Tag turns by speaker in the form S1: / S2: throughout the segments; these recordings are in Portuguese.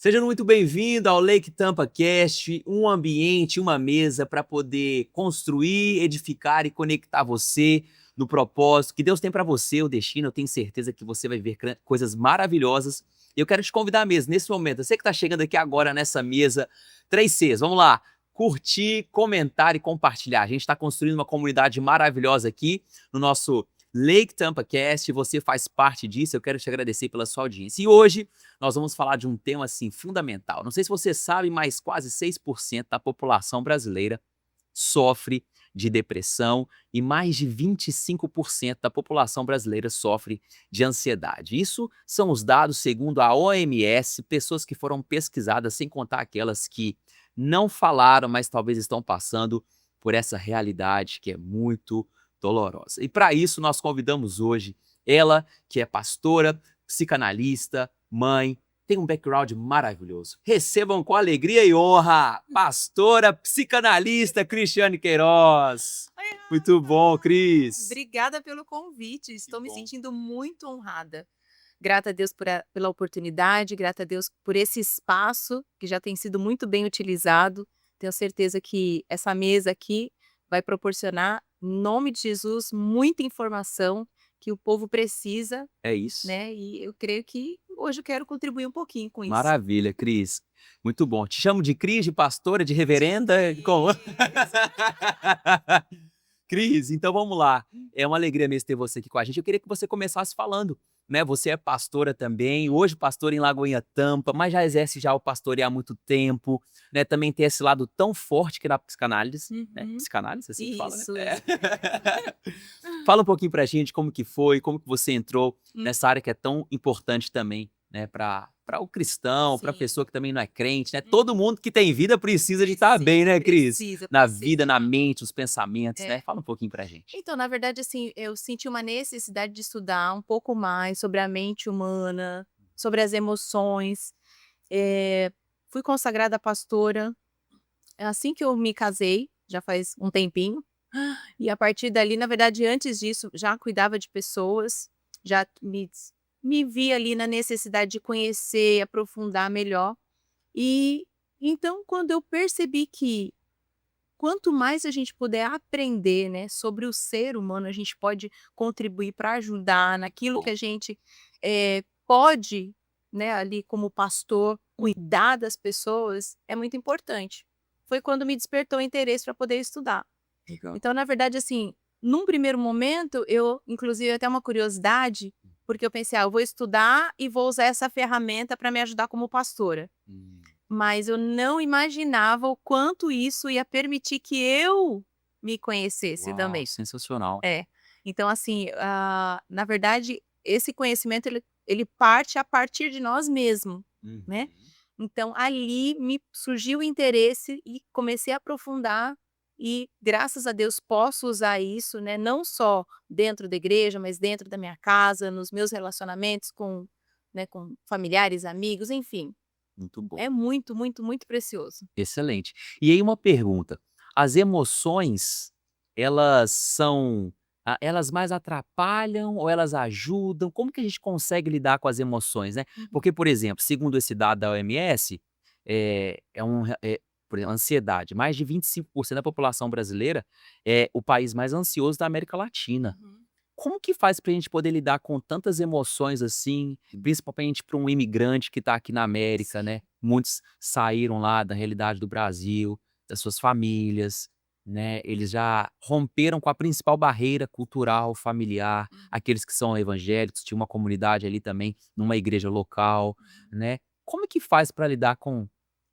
S1: Seja muito bem-vindo ao Lake Tampa Cast, um ambiente, uma mesa para poder construir, edificar e conectar você no propósito que Deus tem para você, o destino. Eu tenho certeza que você vai ver coisas maravilhosas. E eu quero te convidar mesmo, nesse momento, você que está chegando aqui agora nessa mesa, 3Cs, vamos lá, curtir, comentar e compartilhar. A gente está construindo uma comunidade maravilhosa aqui no nosso Lake Tampa Cast, você faz parte disso, eu quero te agradecer pela sua audiência. E hoje nós vamos falar de um tema assim fundamental. Não sei se você sabe, mas quase 6% da população brasileira sofre de depressão e mais de 25% da população brasileira sofre de ansiedade. Isso são os dados segundo a OMS, pessoas que foram pesquisadas, sem contar aquelas que não falaram, mas talvez estão passando por essa realidade que é muito dolorosa. E para isso nós convidamos hoje ela, que é pastora, psicanalista, mãe, tem um background maravilhoso. Recebam com alegria e honra, pastora psicanalista Cristiane Queiroz.
S2: Oi,
S1: Muito bom,
S2: Rafa.
S1: Cris.
S2: Obrigada pelo convite.
S1: Que
S2: Estou me
S1: bom.
S2: sentindo muito honrada. Grata a Deus pela oportunidade, grata a Deus por esse espaço que já tem sido muito bem utilizado. Tenho certeza que essa mesa aqui vai proporcionar, em nome de Jesus, muita informação que o povo precisa,
S1: É isso.
S2: né? E eu creio que hoje eu quero contribuir um pouquinho com isso.
S1: Maravilha, Cris. Muito bom. Te chamo de Cris, de pastora, de reverenda. Como?
S2: Isso.
S1: Cris, então vamos lá. É uma alegria mesmo ter você aqui com a gente. Eu queria que você começasse falando, né? Você é pastora também, hoje pastora em Lagoinha Tampa, mas já exerce já o pastoreio há muito tempo, né? Também tem esse lado tão forte que é da psicanálise, né?
S2: Uhum.
S1: Psicanálise, assim que fala, né?
S2: Isso,
S1: É.
S2: isso.
S1: Fala um pouquinho pra gente como que foi, como que você entrou
S2: Hum,
S1: nessa área que é tão importante também, né? Para o cristão, para a
S2: Sim.
S1: pessoa que também não é crente, né? Todo
S2: Uhum.
S1: mundo que tem vida precisa de estar bem, né, Cris?
S2: Precisa,
S1: Na
S2: precisa.
S1: vida, na mente, os pensamentos, né?
S2: É.
S1: Fala um pouquinho pra gente.
S2: Então, na verdade, assim, eu senti uma necessidade de estudar um pouco mais sobre a mente humana, sobre as emoções. Eh, Fui consagrada pastora assim que eu me casei, já faz um tempinho, e a partir dali, na verdade, antes disso, já cuidava de pessoas, já me vi ali na necessidade de conhecer, aprofundar melhor. E então, quando eu percebi que quanto mais a gente puder aprender, né, sobre o ser humano, a gente pode contribuir para ajudar naquilo que
S1: Bom,
S2: a gente, pode, né, ali como pastor, cuidar das pessoas, é muito importante. Foi quando me despertou o interesse para poder estudar.
S1: legal.
S2: Então, na verdade, assim, num primeiro momento, eu inclusive até uma curiosidade, porque eu pensei: "Ah, eu vou estudar e vou usar essa ferramenta para me ajudar como pastora".
S1: Hum.
S2: Mas eu não imaginava o quanto isso ia permitir que eu me conhecesse
S1: Uau,
S2: também.
S1: sensacional.
S2: É. Então assim, na verdade, esse conhecimento ele parte a partir de nós mesmos, né.
S1: Uhum.
S2: Então ali me surgiu o interesse e comecei a aprofundar e graças a Deus posso usar isso, né, não só dentro da igreja, mas dentro da minha casa, nos meus relacionamentos com, né, com familiares, amigos, enfim.
S1: Muito bom.
S2: É muito, muito, muito precioso.
S1: Excelente. E aí uma pergunta, as emoções, elas são elas mais atrapalham ou elas ajudam? Como que a gente consegue lidar com as emoções, né?
S2: Uhum.
S1: Porque, por exemplo, segundo esse dado da OMS, por exemplo, ansiedade, mais de 25% da população brasileira é o país mais ansioso da América Latina.
S2: Uhum.
S1: Como que faz pra gente poder lidar com tantas emoções assim, principalmente para um imigrante que está aqui na América,
S2: Sim.
S1: né? Muitos saíram lá da realidade do Brasil, das suas famílias, né? Eles já romperam com a principal barreira cultural, familiar,
S2: Uhum,
S1: aqueles que são evangélicos, tinha uma comunidade ali também, numa igreja local,
S2: uhum.
S1: né? Como que faz para lidar com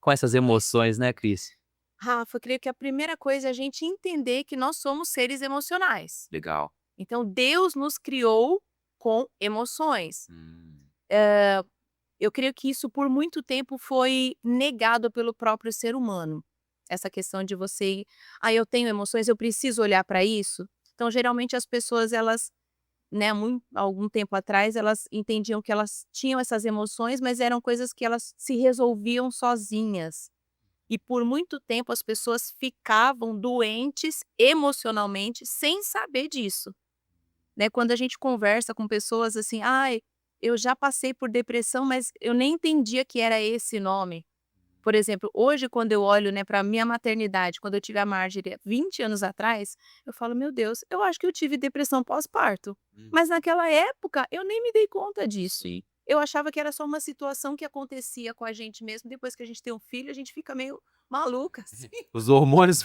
S1: essas emoções, né, Cris?
S2: Rafa, eu creio que a primeira coisa é a gente entender que nós somos seres emocionais.
S1: Legal.
S2: Então, Deus nos criou com emoções.
S1: Hum.
S2: Eu creio que isso por muito tempo foi negado pelo próprio ser humano. Essa questão de você, eu tenho emoções, eu preciso olhar para isso. Então, geralmente as pessoas elas, né, algum tempo atrás, elas entendiam que elas tinham essas emoções, mas eram coisas que elas se resolviam sozinhas. E por muito tempo as pessoas ficavam doentes emocionalmente sem saber disso, né. Quando a gente conversa com pessoas assim: "Ai, eu já passei por depressão, mas eu nem entendia que era esse nome. Por exemplo, hoje quando eu olho, né, pra minha maternidade, quando eu tive a Marjorie há 20 anos atrás, eu falo: "Meu Deus, eu acho que eu tive depressão pós-parto". Mas naquela época eu nem me dei conta disso.
S1: Sim.
S2: Eu achava que era só uma situação que acontecia com a gente mesmo, depois que a gente tem um filho, a gente fica meio maluca, assim.
S1: Os hormônios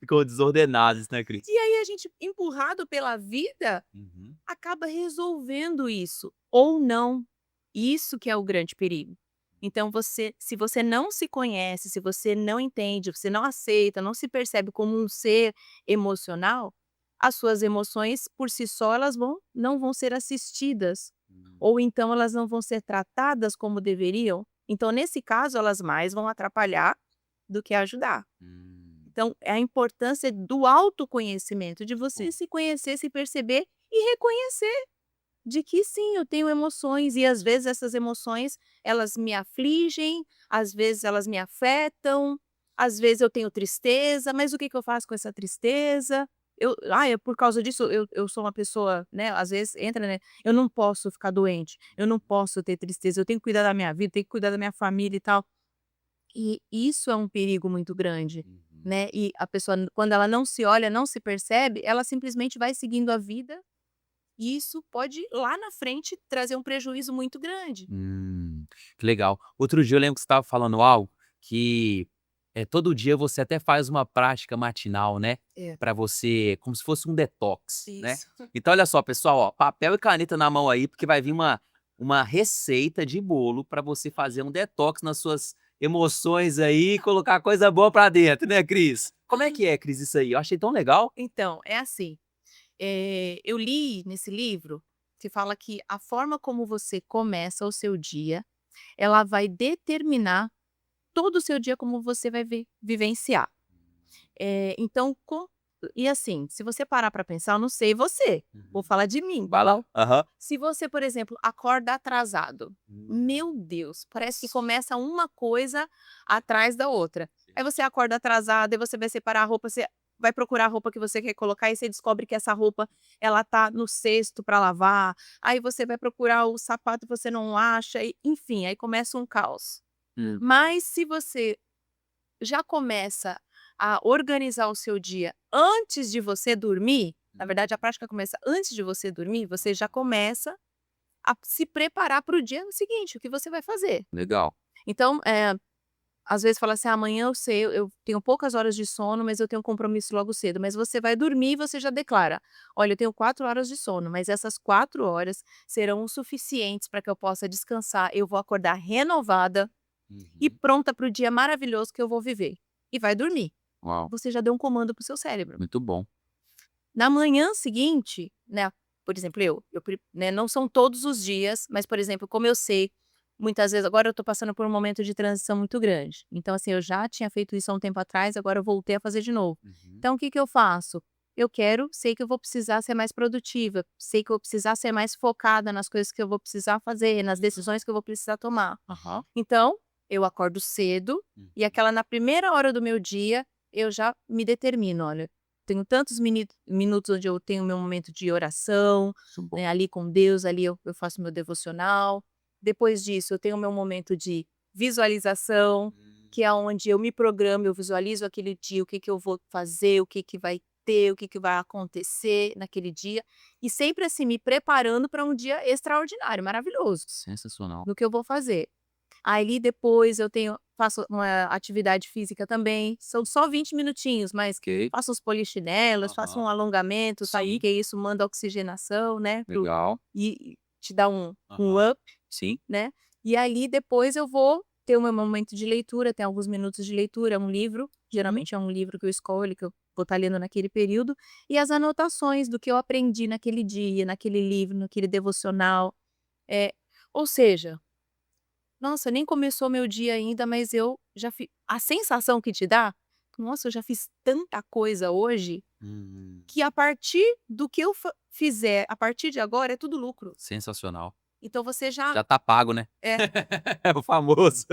S1: ficam desordenados, né, Cris?
S2: E aí a gente, empurrado pela vida,
S1: Uhum.
S2: acaba resolvendo isso, ou não. Isso que é o grande perigo. Então se você não se conhece, se você não entende, você não aceita, não se percebe como um ser emocional, as suas emoções por si só elas não vão ser assistidas,
S1: Hum.
S2: ou então elas não vão ser tratadas como deveriam. Então nesse caso elas mais vão atrapalhar do que ajudar.
S1: Hum.
S2: Então é a importância do autoconhecimento, de você
S1: Bom.
S2: se conhecer, se perceber e reconhecer de que sim, eu tenho emoções e às vezes essas emoções, elas me afligem, às vezes elas me afetam, às vezes eu tenho tristeza, mas o que que eu faço com essa tristeza? É por causa disso eu sou uma pessoa, né, às vezes entra, né, eu não posso ficar doente, eu não posso ter tristeza, eu tenho que cuidar da minha vida, tenho que cuidar da minha família e tal. E isso é um perigo muito grande,
S1: Uhum.
S2: né, e a pessoa quando ela não se olha, não se percebe, ela simplesmente vai seguindo a vida e isso pode, lá na frente, trazer um prejuízo muito grande.
S1: Que legal. Outro dia eu lembro que você estava falando algo que, todo dia você até faz uma prática matinal, né,
S2: É.
S1: pra você como se fosse um detox, né.
S2: Isso.
S1: Então olha só pessoal, ó, papel e caneta na mão aí, porque vai vir uma receita de bolo pra você fazer um detox nas suas emoções aí e colocar coisa boa pra dentro, né, Cris? Como é, Cris, isso aí? Eu achei tão legal.
S2: Então, é assim, eu li nesse livro que fala que a forma como você começa o seu dia, ela vai determinar todo o seu dia como você vai vivenciar. Então e assim, se você parar para pensar, eu não sei você, vou
S1: Uhum.
S2: falar de mim,
S1: Vai
S2: tá?
S1: lá. Aham.
S2: Se você, por exemplo, acorda atrasado, meu Deus, parece que começa uma coisa atrás da outra. Aí você acorda atrasado, aí você vai separar a roupa, você vai procurar a roupa que você quer colocar e você descobre que essa roupa ela tá no cesto para lavar. Aí você vai procurar o sapato e você não acha, e, enfim, aí começa um caos.
S1: Hum.
S2: Mas se você já começa a organizar o seu dia antes de você dormir, na verdade a prática começa antes de você dormir, você já começa a se preparar para o dia seguinte, o que você vai fazer.
S1: Legal.
S2: Então, às vezes fala assim: "Ah, amanhã eu sei, eu tenho poucas horas de sono, mas eu tenho um compromisso logo cedo", mas você vai dormir e você já declara: "Olha, eu tenho 4 horas de sono, mas essas 4 horas serão o suficientes para que eu possa descansar, eu vou acordar renovada e
S1: Uhum.
S2: pronta para o dia maravilhoso que eu vou viver", e vai dormir.
S1: Uau,
S2: Você já deu um comando para o seu cérebro.
S1: muito bom.
S2: Na manhã seguinte, né, por exemplo, né, não são todos os dias, mas, por exemplo, como eu sei, muitas vezes agora eu estou passando por um momento de transição muito grande. Então, assim, eu já tinha feito isso há um tempo atrás, agora eu voltei a fazer de novo.
S1: Uhum.
S2: Então, o que que eu faço? Sei que eu vou precisar ser mais produtiva, sei que eu vou precisar ser mais focada nas coisas que eu vou precisar fazer, nas decisões que eu vou precisar tomar.
S1: Aham.
S2: Então, eu acordo cedo e
S1: Uhum.
S2: aquela na primeira hora do meu dia, eu já me determino: "Olha, tenho tantos minutos onde eu tenho meu momento de oração,
S1: Muito bom.
S2: né, ali com Deus, ali eu faço meu devocional. Depois disso, eu tenho meu momento de visualização, que é onde eu me programo, eu visualizo aquele dia, o que que eu vou fazer, o que que vai ter, o que que vai acontecer naquele dia, e sempre assim me preparando para um dia extraordinário, maravilhoso,
S1: Sensacional.
S2: no que eu vou fazer. Aí depois faço uma atividade física também, são só 20 minutinhos, mas
S1: Ok.
S2: faço uns polichinelos, faço um
S1: Aham.
S2: alongamento, sabe,
S1: Sim.
S2: porque isso manda oxigenação, né,
S1: Legal.
S2: e te dá um
S1: Aham.
S2: up,
S1: Sim.
S2: né. E ali depois eu vou ter o meu momento de leitura, tem alguns minutos de leitura, é um livro,
S1: Uhum.
S2: geralmente é um livro que eu escolho, que eu vou estar lendo naquele período, e as anotações do que eu aprendi naquele dia, naquele livro, naquele devocional. É, ou seja, nossa, nem começou meu dia ainda, mas eu já a sensação que te dá: "Nossa, eu já fiz tanta coisa hoje,
S1: Hum.
S2: que a partir do que eu fizer a partir de agora é tudo lucro".
S1: Sensacional.
S2: Então você já
S1: Já tá pago, né.
S2: é,
S1: É o famoso.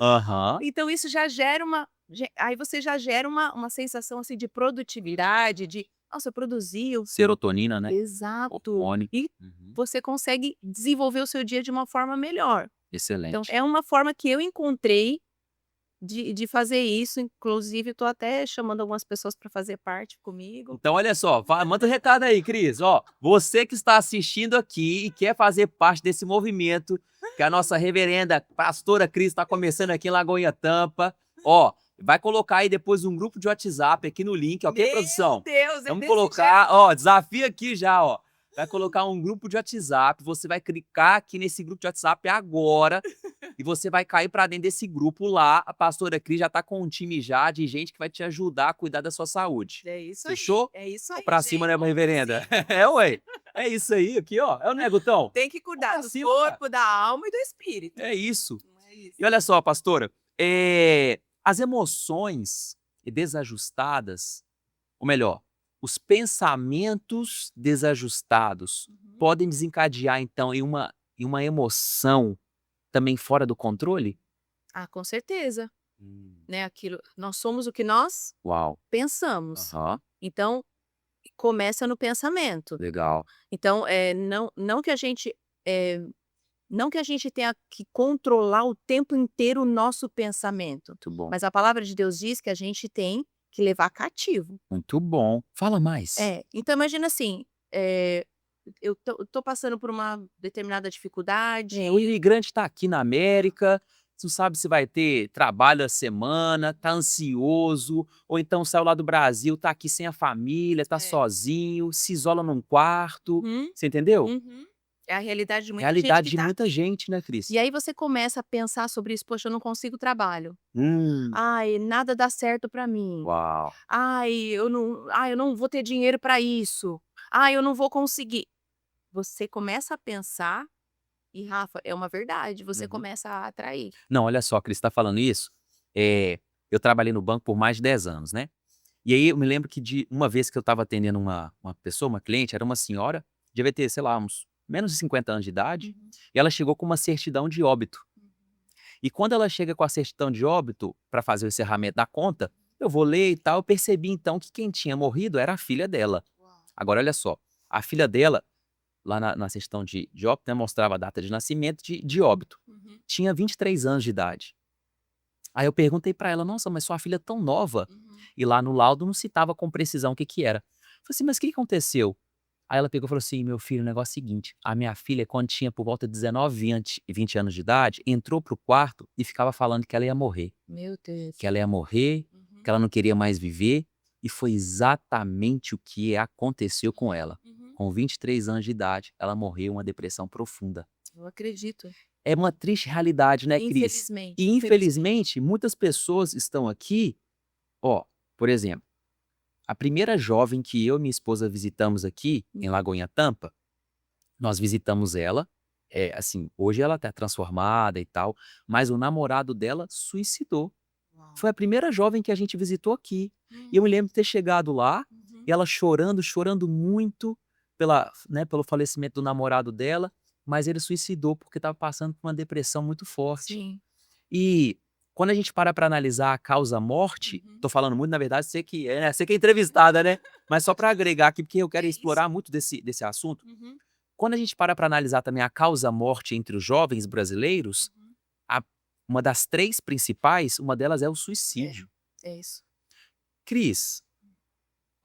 S1: Aham.
S2: então isso já gera aí você já gera uma sensação, assim, de produtividade, de Nossa, produziu.
S1: Serotonina, né?
S2: Exato.
S1: Hormônio.
S2: E
S1: Uhum.
S2: você consegue desenvolver o seu dia de uma forma melhor. Então,
S1: Excelente.
S2: é uma forma que eu encontrei de fazer isso. Inclusive, estou até chamando algumas pessoas para fazer parte comigo.
S1: Então, olha só, manda um recado aí, Cris. Ó, você que está assistindo aqui e quer fazer parte desse movimento, que a nossa reverenda pastora Cris está começando aqui em Lagoinha Tampa, ó, vai colocar aí depois um grupo de WhatsApp aqui no link, ok,
S2: Meu
S1: produção?
S2: Deus, é
S1: Vamos
S2: desse
S1: colocar, ó, desafio aqui já, ó. Vai colocar um grupo de WhatsApp, você vai clicar aqui nesse grupo de WhatsApp agora e você vai cair para dentro desse grupo lá. A pastora Cris já tá com um time já de gente que vai te ajudar a cuidar da sua saúde.
S2: É isso aí.
S1: Fechou?
S2: É isso
S1: Vamos
S2: aí,
S1: pra cima, né,
S2: gente.
S1: reverenda? É, ué. É isso aí, aqui, ó. É o Negutão?
S2: Tem que cuidar
S1: pra
S2: do
S1: cima, cara.
S2: corpo, da alma e do espírito.
S1: É isso.
S2: Não é isso?
S1: E olha só, pastora, as emoções desajustadas, ou melhor, os pensamentos desajustados podem desencadear, então, em uma emoção também fora do controle?
S2: Ah, com certeza, né, nós somos o que nós
S1: Uau.
S2: pensamos.
S1: Aham,
S2: Então, começa no pensamento.
S1: legal.
S2: Então, não que a gente, não que a gente tenha que controlar o tempo inteiro o nosso pensamento,
S1: Muito bom.
S2: mas a palavra de Deus diz que a gente tem que levar cativo.
S1: Muito bom. Fala mais.
S2: Então imagina assim, eu tô passando por uma determinada dificuldade.
S1: O imigrante está aqui na América, não sabe se vai ter trabalho a semana, tá ansioso, ou então saiu lá do Brasil, tá aqui sem a família, tá
S2: É.
S1: sozinho, se isola num quarto.
S2: Uhum,
S1: Você entendeu?
S2: uhum. É a realidade de muita gente
S1: Realidade
S2: que
S1: de
S2: tá
S1: muita
S2: aqui.
S1: gente, né, Cris?
S2: E aí você começa a pensar sobre isso: "Poxa, eu não consigo trabalho.
S1: Hum,
S2: Ai, nada dá certo pra mim.
S1: uau.
S2: Eu não vou ter dinheiro pra isso. Ai, eu não vou conseguir". Você começa a pensar e, Rafa, é uma verdade, você
S1: Uhum.
S2: começa a atrair.
S1: Não, olha só, Cris, tá falando isso, eu trabalhei no banco por mais de 10 anos, né? E aí eu me lembro que de uma vez que eu estava atendendo uma pessoa, uma cliente, era uma senhora, devia ter, sei lá, uns menos de 50 anos de idade,
S2: Uhum,
S1: e ela chegou com uma certidão de óbito.
S2: uhum.
S1: E quando ela chega com a certidão de óbito para fazer o encerramento da conta, eu vou ler e tal, eu percebi então que quem tinha morrido era a filha dela.
S2: Uau.
S1: Agora olha só, a filha dela, lá na certidão de óbito, né, mostrava a data de nascimento de óbito.
S2: Uhum,
S1: Tinha 23 anos de idade. Aí eu perguntei pra ela: "Nossa, mas sua filha é tão nova?"
S2: uhum.
S1: E lá no laudo não citava com precisão o que que era. Eu falei assim: "Mas o que que aconteceu?" Aí ela pegou e falou assim: "Meu filho, o negócio é o seguinte, a minha filha, quando tinha por volta de 19, 20 anos de idade, entrou pro quarto e ficava falando que ela ia morrer,
S2: Meu
S1: que
S2: Deus.
S1: ela ia morrer,
S2: Uhum,
S1: que ela não queria mais viver", e foi exatamente o que aconteceu com ela.
S2: uhum.
S1: Com 23 anos de idade, ela morreu uma depressão profunda.
S2: Eu acredito.
S1: É uma triste realidade, né, Cris?
S2: Infelizmente,
S1: E
S2: infelizmente.
S1: infelizmente muitas pessoas estão aqui, ó, por exemplo, a primeira jovem que eu e minha esposa visitamos aqui em
S2: Uhum.
S1: Lagoinha Tampa, nós visitamos ela, assim, hoje ela tá transformada e tal, mas o namorado dela suicidou.
S2: Uau.
S1: Foi a primeira jovem que a gente visitou aqui. E
S2: Hum,
S1: eu me lembro de ter chegado lá,
S2: uhum.
S1: e ela chorando, chorando muito pelo falecimento do namorado dela, mas ele suicidou porque estava passando por uma depressão muito forte.
S2: Sim.
S1: E quando a gente para analisar a causa-morte,
S2: Uhum.
S1: tô falando muito, na verdade, você que é entrevistada, né, mas só para agregar aqui, porque eu quero
S2: É isso.
S1: explorar muito desse assunto.
S2: Uhum,
S1: Quando a gente para analisar também a causa-morte entre os jovens brasileiros,
S2: uhum.
S1: a uma das 3 principais, uma delas é o
S2: É,
S1: suicídio.
S2: é isso.
S1: Cris,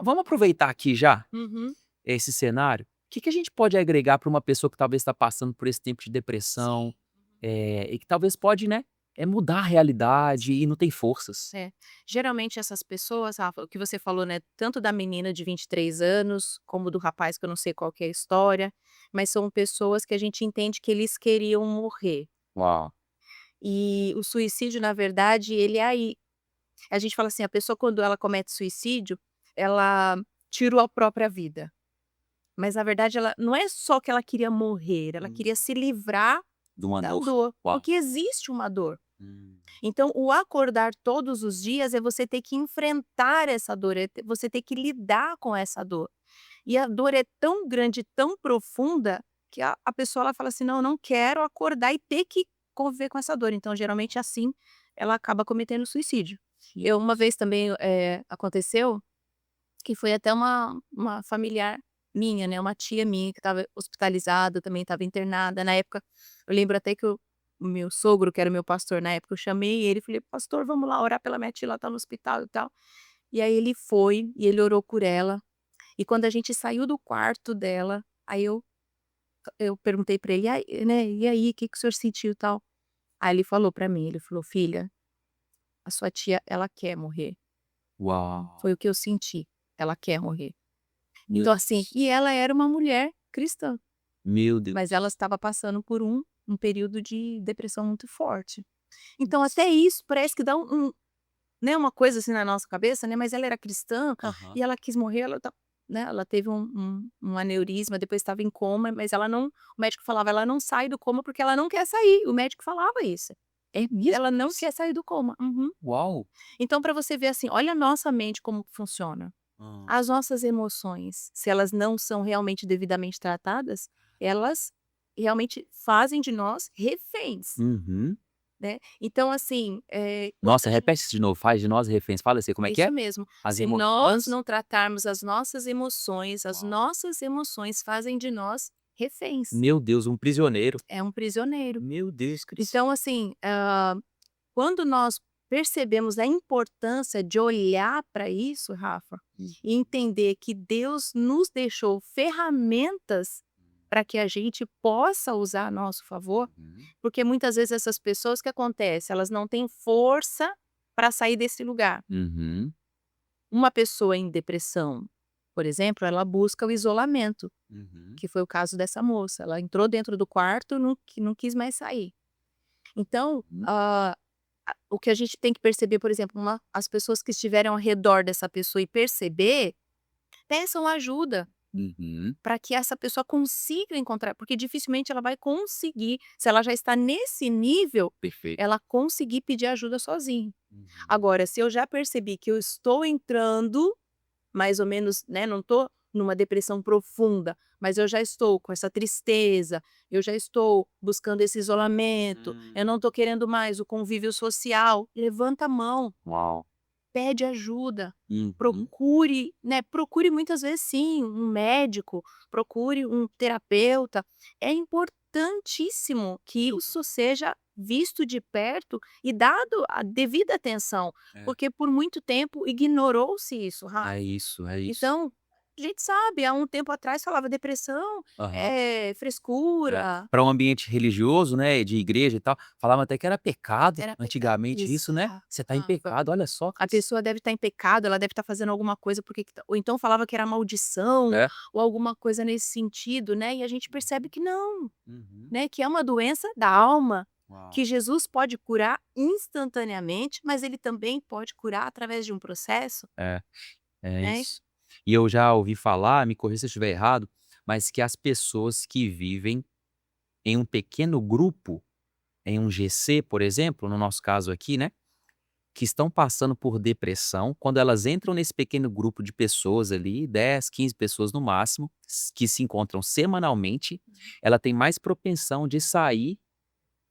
S1: vamos aproveitar aqui já
S2: Uhum.
S1: esse cenário, o que que a gente pode agregar para uma pessoa que talvez está passando por esse tempo de
S2: Sim.
S1: depressão,
S2: Uhum.
S1: e que talvez pode, né, mudar a realidade e não tem forças?
S2: É. Geralmente essas pessoas, Rafa, o que você falou, né, tanto da menina de 23 anos, como do rapaz que eu não sei qual que é a história, mas são pessoas que a gente entende que eles queriam morrer.
S1: Uau.
S2: E o suicídio, na verdade, ele é aí. A gente fala assim, a pessoa quando ela comete suicídio, ela tirou a própria vida. Mas na verdade ela não é só que ela queria morrer, ela
S1: Hum.
S2: queria se livrar
S1: De uma
S2: da
S1: dor.
S2: dor,
S1: Uau.
S2: porque existe uma dor.
S1: Hum.
S2: Então o acordar todos os dias é você ter que enfrentar essa dor, você ter que lidar com essa dor. E a dor é tão grande, tão profunda, que a pessoa ela fala assim: "Não, eu não quero acordar e ter que conviver com essa dor". Então geralmente assim, ela acaba cometendo suicídio. Eu uma vez também, aconteceu que foi até uma familiar minha, né, uma tia minha que estava hospitalizada, também estava internada. Na época, eu lembro até que o meu sogro, que era o meu pastor na época, eu chamei ele e falei: "Pastor, vamos lá orar pela minha tia, ela tá no hospital e tal". E aí ele foi e ele orou por ela. E quando a gente saiu do quarto dela, aí eu perguntei pra ele: "E aí, né, e aí, o que que o senhor sentiu e tal?". Aí ele falou pra mim, ele falou: "Filha, a sua tia, ela quer morrer".
S1: Uau!
S2: Foi o que eu senti, ela quer morrer.
S1: Meu
S2: Então assim,
S1: Deus.
S2: e ela era uma mulher cristã,
S1: Meu
S2: mas
S1: Deus.
S2: ela estava passando por um período de depressão muito forte. Então até isso parece que dá né, uma coisa assim na nossa cabeça, né, mas ela era cristã
S1: Aham.
S2: e ela quis morrer, né, ela teve um aneurisma, depois estava em coma, mas ela não, o médico falava: "Ela não sai do coma porque ela não quer sair", o médico falava isso.
S1: É mesmo
S2: Ela não
S1: isso?
S2: quer sair do coma. Uhum.
S1: Uau!
S2: Então para você ver assim, olha a nossa mente como funciona.
S1: Hã.
S2: As nossas emoções, se elas não são realmente devidamente tratadas, elas realmente fazem de nós reféns,
S1: Uhum.
S2: né. Então assim, quando
S1: Nossa, repete isso de novo, faz de nós reféns. Fala assim, como é que é?
S2: isso mesmo.
S1: As
S2: Se nós
S1: emoções?
S2: não tratarmos as
S1: Uau.
S2: nossas emoções fazem de nós reféns.
S1: Meu Deus, um prisioneiro.
S2: É um prisioneiro.
S1: Meu Deus, Cristo.
S2: Então, assim, quando nós percebemos a importância de olhar para isso, Rafa,
S1: Uhum.
S2: e entender que Deus nos deixou ferramentas para que a gente possa usar a nosso favor,
S1: Uhum.
S2: porque muitas vezes essas pessoas, o que acontece? Elas não têm força para sair desse lugar.
S1: Uhum.
S2: Uma pessoa em depressão, por exemplo, ela busca o isolamento,
S1: Uhum.
S2: que foi o caso dessa moça. Ela entrou dentro do quarto, não quis mais sair. Então,
S1: Uhum.
S2: o que a gente tem que perceber, por exemplo, as pessoas que estiverem ao redor dessa pessoa e perceber, peçam ajuda
S1: Uhum.
S2: para que essa pessoa consiga encontrar, porque dificilmente ela vai conseguir, se ela já está nesse nível,
S1: Perfeito.
S2: ela conseguir pedir ajuda sozinha.
S1: Uhum.
S2: Agora, se eu já percebi que eu estou entrando mais ou menos, né, não estou numa depressão profunda, mas eu já estou com essa tristeza, eu já estou buscando esse isolamento, eu não estou querendo mais o convívio social, levanta a mão,
S1: Uau.
S2: pede ajuda,
S1: Uhum.
S2: procure, né, procure muitas vezes sim, um médico, procure um terapeuta. É importantíssimo que isso seja visto de perto e dado a devida atenção,
S1: É.
S2: porque por muito tempo ignorou-se isso,
S1: É isso, é isso.
S2: então, a gente sabe, há um tempo atrás falava depressão,
S1: Aham. É.
S2: frescura,
S1: Pra um ambiente religioso, né, de igreja e tal, falava até que era pecado
S2: era pecado.
S1: antigamente isso, né. Você tá em
S2: Exato.
S1: pecado, olha só,
S2: A
S1: Cris.
S2: pessoa deve estar em pecado, ela deve estar fazendo alguma coisa, porque que tá, ou então falava que era maldição,
S1: É.
S2: ou alguma coisa nesse sentido, né, e a gente percebe que não,
S1: Uhum.
S2: né, que é uma doença da alma,
S1: Uau.
S2: que Jesus pode curar instantaneamente, mas ele também pode curar através de um processo,
S1: É, é
S2: né.
S1: isso. E eu já ouvi falar, me corrija se eu estiver errado, mas que as pessoas que vivem em um pequeno grupo, em um GC, por exemplo, no nosso caso aqui, né, que estão passando por depressão, quando elas entram nesse pequeno grupo de pessoas ali, 10, 15 pessoas no máximo, que se encontram semanalmente, ela tem mais propensão de sair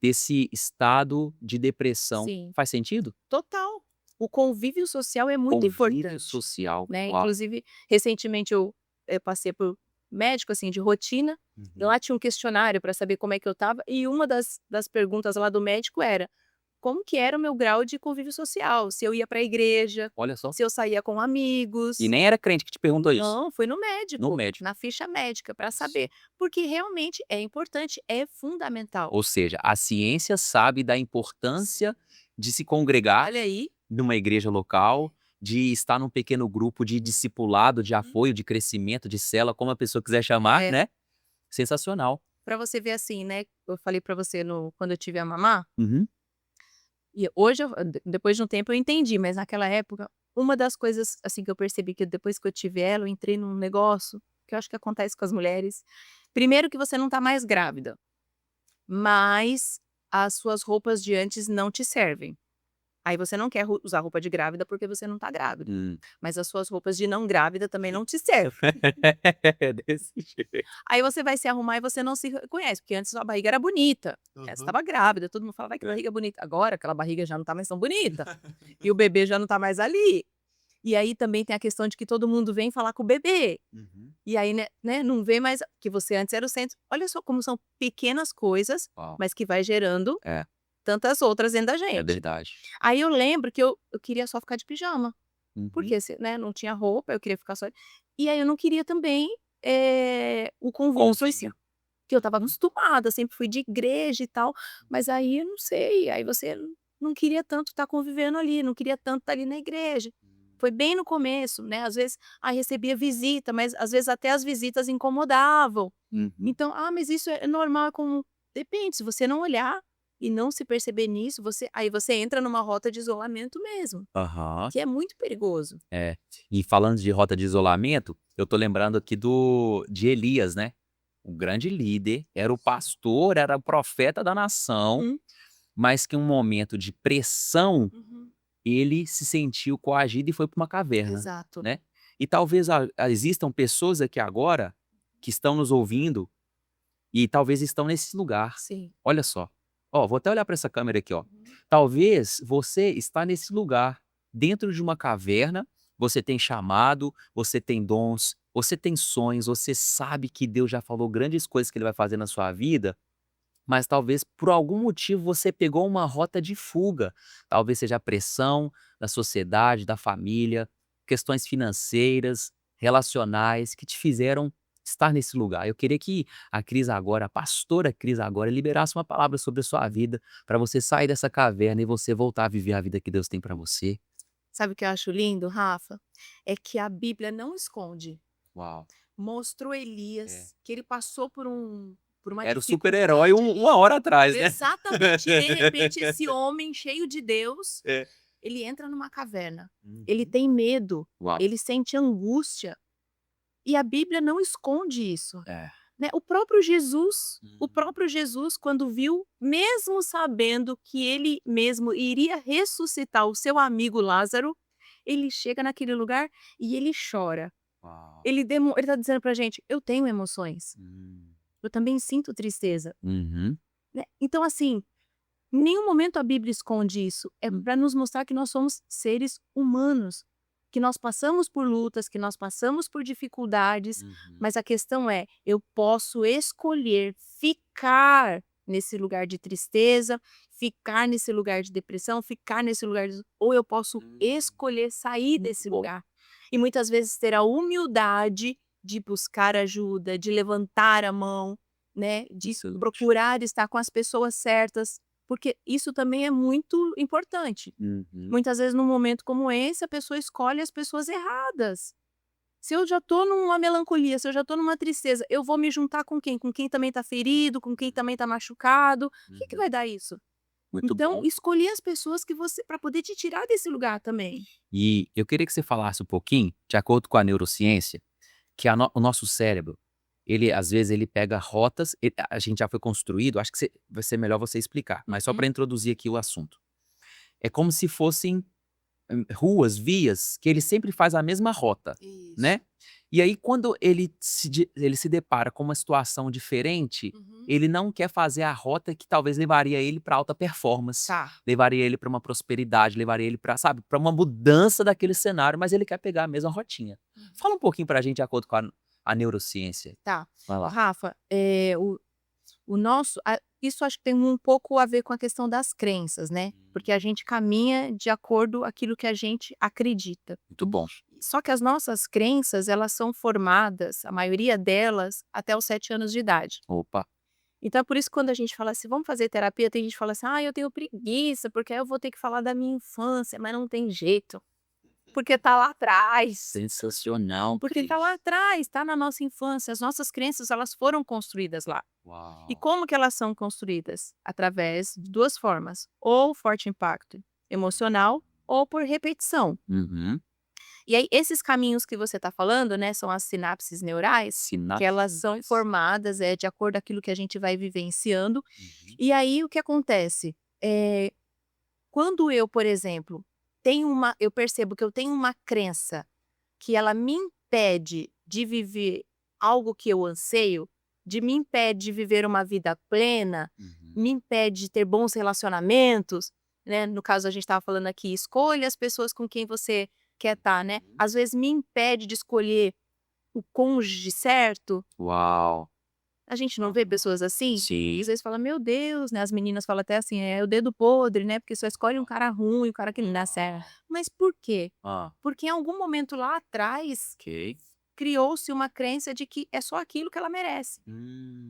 S1: desse estado de depressão.
S2: Sim.
S1: Faz sentido?
S2: Total. O convívio social é muito
S1: Convívio
S2: importante,
S1: social.
S2: né,
S1: Uau.
S2: inclusive, recentemente eu passei por médico, assim, de rotina, e
S1: Uhum.
S2: lá tinha um questionário para saber como é que eu estava, e uma das perguntas lá do médico era: como que era o meu grau de convívio social, se eu ia para a igreja,
S1: Olha só.
S2: se eu saía com
S1: E
S2: amigos.
S1: nem era crente que te perguntou isso.
S2: Não, foi no
S1: No
S2: médico,
S1: médico.
S2: na ficha médica para
S1: Isso.
S2: saber, porque realmente é importante, é fundamental.
S1: Ou seja, a ciência sabe da importância de se congregar
S2: Olha aí.
S1: numa igreja local, de estar num pequeno grupo de discipulado, de apoio, de crescimento, de célula, como a pessoa quiser chamar,
S2: É.
S1: né. Sensacional.
S2: Para você ver assim, né, eu falei para você no quando eu tive a Mamá,
S1: Uhum.
S2: e hoje depois de um tempo eu entendi, mas naquela época, uma das coisas, assim, que eu percebi que depois que eu tive ela, eu entrei num negócio, que eu acho que acontece com as mulheres, primeiro que você não tá mais grávida, mas as suas roupas de antes não te servem. Aí você não quer usar roupa de grávida, porque você não tá grávida,
S1: Hum.
S2: mas as suas roupas de não grávida também não te servem.
S1: Desse jeito.
S2: Aí você vai se arrumar e você não se reconhece, porque antes sua barriga era bonita, você
S1: Aham.
S2: estava grávida, todo mundo falava: "Ai, que
S1: É.
S2: barriga bonita". Agora aquela barriga já não tá mais tão bonita, e o bebê já não tá mais ali. E aí também tem a questão de que todo mundo vem falar com o bebê. E aí, né, não vê mais que você antes era o centro. Olha só como são pequenas coisas,
S1: Uau.
S2: mas que vai gerando
S1: É,
S2: tantas outras dentro da
S1: é
S2: gente.
S1: verdade.
S2: Aí eu lembro que eu queria só ficar de pijama,
S1: Uhum.
S2: porque né, não tinha roupa, eu queria ficar só. E aí eu não queria também o convívio social.
S1: Convívio.
S2: Que eu estava acostumada, sempre fui de igreja e tal, mas aí eu não sei, aí você não queria tanto estar convivendo ali, não queria tanto estar ali na igreja. Foi bem no começo, né, às vezes, recebia visita, mas às vezes até as visitas incomodavam.
S1: Uhum.
S2: Então, mas isso é normal, é como depende, se você não olhar e não se perceber nisso, aí você entra numa rota de isolamento mesmo,
S1: Aham.
S2: que é muito perigoso.
S1: É. E falando de rota de isolamento, eu tô lembrando aqui de Elias, né? Um grande líder, era o pastor, era o profeta da nação,
S2: Uhum,
S1: mas que em um momento de pressão,
S2: uhum.
S1: ele se sentiu coagido e foi para uma caverna,
S2: Exato.
S1: né? E talvez existam pessoas aqui agora que estão nos ouvindo e talvez estão nesse lugar.
S2: Sim.
S1: Olha só. Ó, vou até olhar para essa câmera aqui, ó. Talvez você está nesse lugar, dentro de uma caverna, você tem chamado, você tem dons, você tem sonhos, você sabe que Deus já falou grandes coisas que ele vai fazer na sua vida, mas talvez por algum motivo você pegou uma rota de fuga. Talvez seja a pressão da sociedade, da família, questões financeiras, relacionais, que te fizeram estar nesse lugar. Eu queria que a Cris agora, a pastora Cris agora, liberasse uma palavra sobre a sua vida, para você sair dessa caverna e você voltar a viver a vida que Deus tem para você.
S2: Sabe o que eu acho lindo, Rafa? É que a Bíblia não esconde.
S1: Uau.
S2: Mostrou
S1: É.
S2: Elias, que ele passou por uma
S1: Era o
S2: dificuldade
S1: super-herói uma hora atrás, né?
S2: exatamente, e de repente esse homem cheio de Deus,
S1: É.
S2: ele entra numa caverna, ele
S1: Uhum.
S2: tem medo,
S1: Uau.
S2: ele sente angústia, e a Bíblia não esconde isso,
S1: É.
S2: né. O
S1: Uhum.
S2: próprio Jesus quando viu, mesmo sabendo que ele mesmo iria ressuscitar o seu amigo Lázaro, ele chega naquele lugar e ele chora.
S1: Uau.
S2: Ele tá dizendo pra gente: "Eu tenho emoções,
S1: Hum.
S2: eu também sinto tristeza",
S1: Uhum.
S2: né. Então assim, em nenhum momento a Bíblia esconde isso, é
S1: Hum.
S2: para nos mostrar que nós somos seres humanos, que nós passamos por lutas, que nós passamos por dificuldades,
S1: Uhum.
S2: mas a questão é, eu posso escolher ficar nesse lugar de tristeza, ficar nesse lugar de depressão, ficar nesse lugar ou eu posso escolher sair
S1: Muito
S2: desse
S1: bom.
S2: lugar. E muitas vezes ter a humildade de buscar ajuda, de levantar a mão, né, de
S1: Excelente.
S2: procurar estar com as pessoas certas, porque isso também é muito importante.
S1: Uhum.
S2: Muitas vezes num momento como esse, a pessoa escolhe as pessoas erradas. Se eu já tô numa melancolia, se eu já tô numa tristeza, eu vou me juntar com quem? Com quem também tá ferido, com quem também tá machucado, o que
S1: Uhum.
S2: vai dar isso?
S1: Muito
S2: Então,
S1: bom.
S2: escolher as pessoas que você para poder te tirar desse lugar também.
S1: E eu queria que você falasse um pouquinho, de acordo com a neurociência, que o nosso cérebro, ele às vezes ele pega rotas, a gente já foi construído, acho que vai ser melhor você explicar, mas só
S2: Uhum.
S1: para introduzir aqui o assunto. É como se fossem ruas, vias, que ele sempre faz a mesma rota,
S2: Isso.
S1: né. E aí quando ele se depara com uma situação diferente,
S2: Uhum.
S1: ele não quer fazer a rota que talvez levaria ele para alta performance,
S2: Tá.
S1: levaria ele para uma prosperidade, levaria ele para, sabe, para uma mudança daquele cenário, mas ele quer pegar a mesma rotinha. Fala um pouquinho pra gente de acordo com a neurociência.
S2: Tá.
S1: Vai lá.
S2: Rafa, o nosso isso acho que tem um pouco a ver com a questão das crenças, né, porque a gente caminha de acordo aquilo que a gente acredita.
S1: Muito bom.
S2: Só que as nossas crenças, elas são formadas, a maioria delas, até os 7 anos de idade.
S1: Opa.
S2: Então é por isso que quando a gente fala assim: "Vamos fazer terapia", tem gente que fala assim: "Ah, eu tenho preguiça, porque aí eu vou ter que falar da minha infância", mas não tem jeito, porque tá lá atrás.
S1: Sensacional,
S2: Porque tá
S1: Cris.
S2: lá atrás, tá na nossa infância, as nossas crenças elas foram construídas lá. E
S1: Uau.
S2: como que elas são construídas? Através de 2 formas, ou forte impacto emocional ou por repetição.
S1: Uhum.
S2: E aí esses caminhos que você está falando, né, são as sinapses neurais, que elas
S1: Sinapses
S2: são
S1: neurais.
S2: formadas, de acordo com aquilo que a gente vai vivenciando.
S1: Uhum.
S2: E aí o que acontece? Quando eu, por exemplo, eu percebo que eu tenho uma crença que ela me impede de viver algo que eu anseio, me impede de viver uma vida plena,
S1: Uhum.
S2: me impede de ter bons relacionamentos, né, no caso a gente estava falando aqui, escolha as pessoas com quem você quer estar, né?
S1: Uhum.
S2: Às vezes me impede de escolher o cônjuge certo.
S1: Uau.
S2: A gente não vê pessoas assim?
S1: Sim.
S2: Às vezes fala, meu Deus, né? As meninas falam até assim, é o dedo podre, né? Porque só escolhe um cara ruim, o cara que não dá certo. Mas por quê?
S1: Ah,
S2: Porque em algum momento lá atrás
S1: ok.
S2: criou-se uma crença de que é só aquilo que ela merece.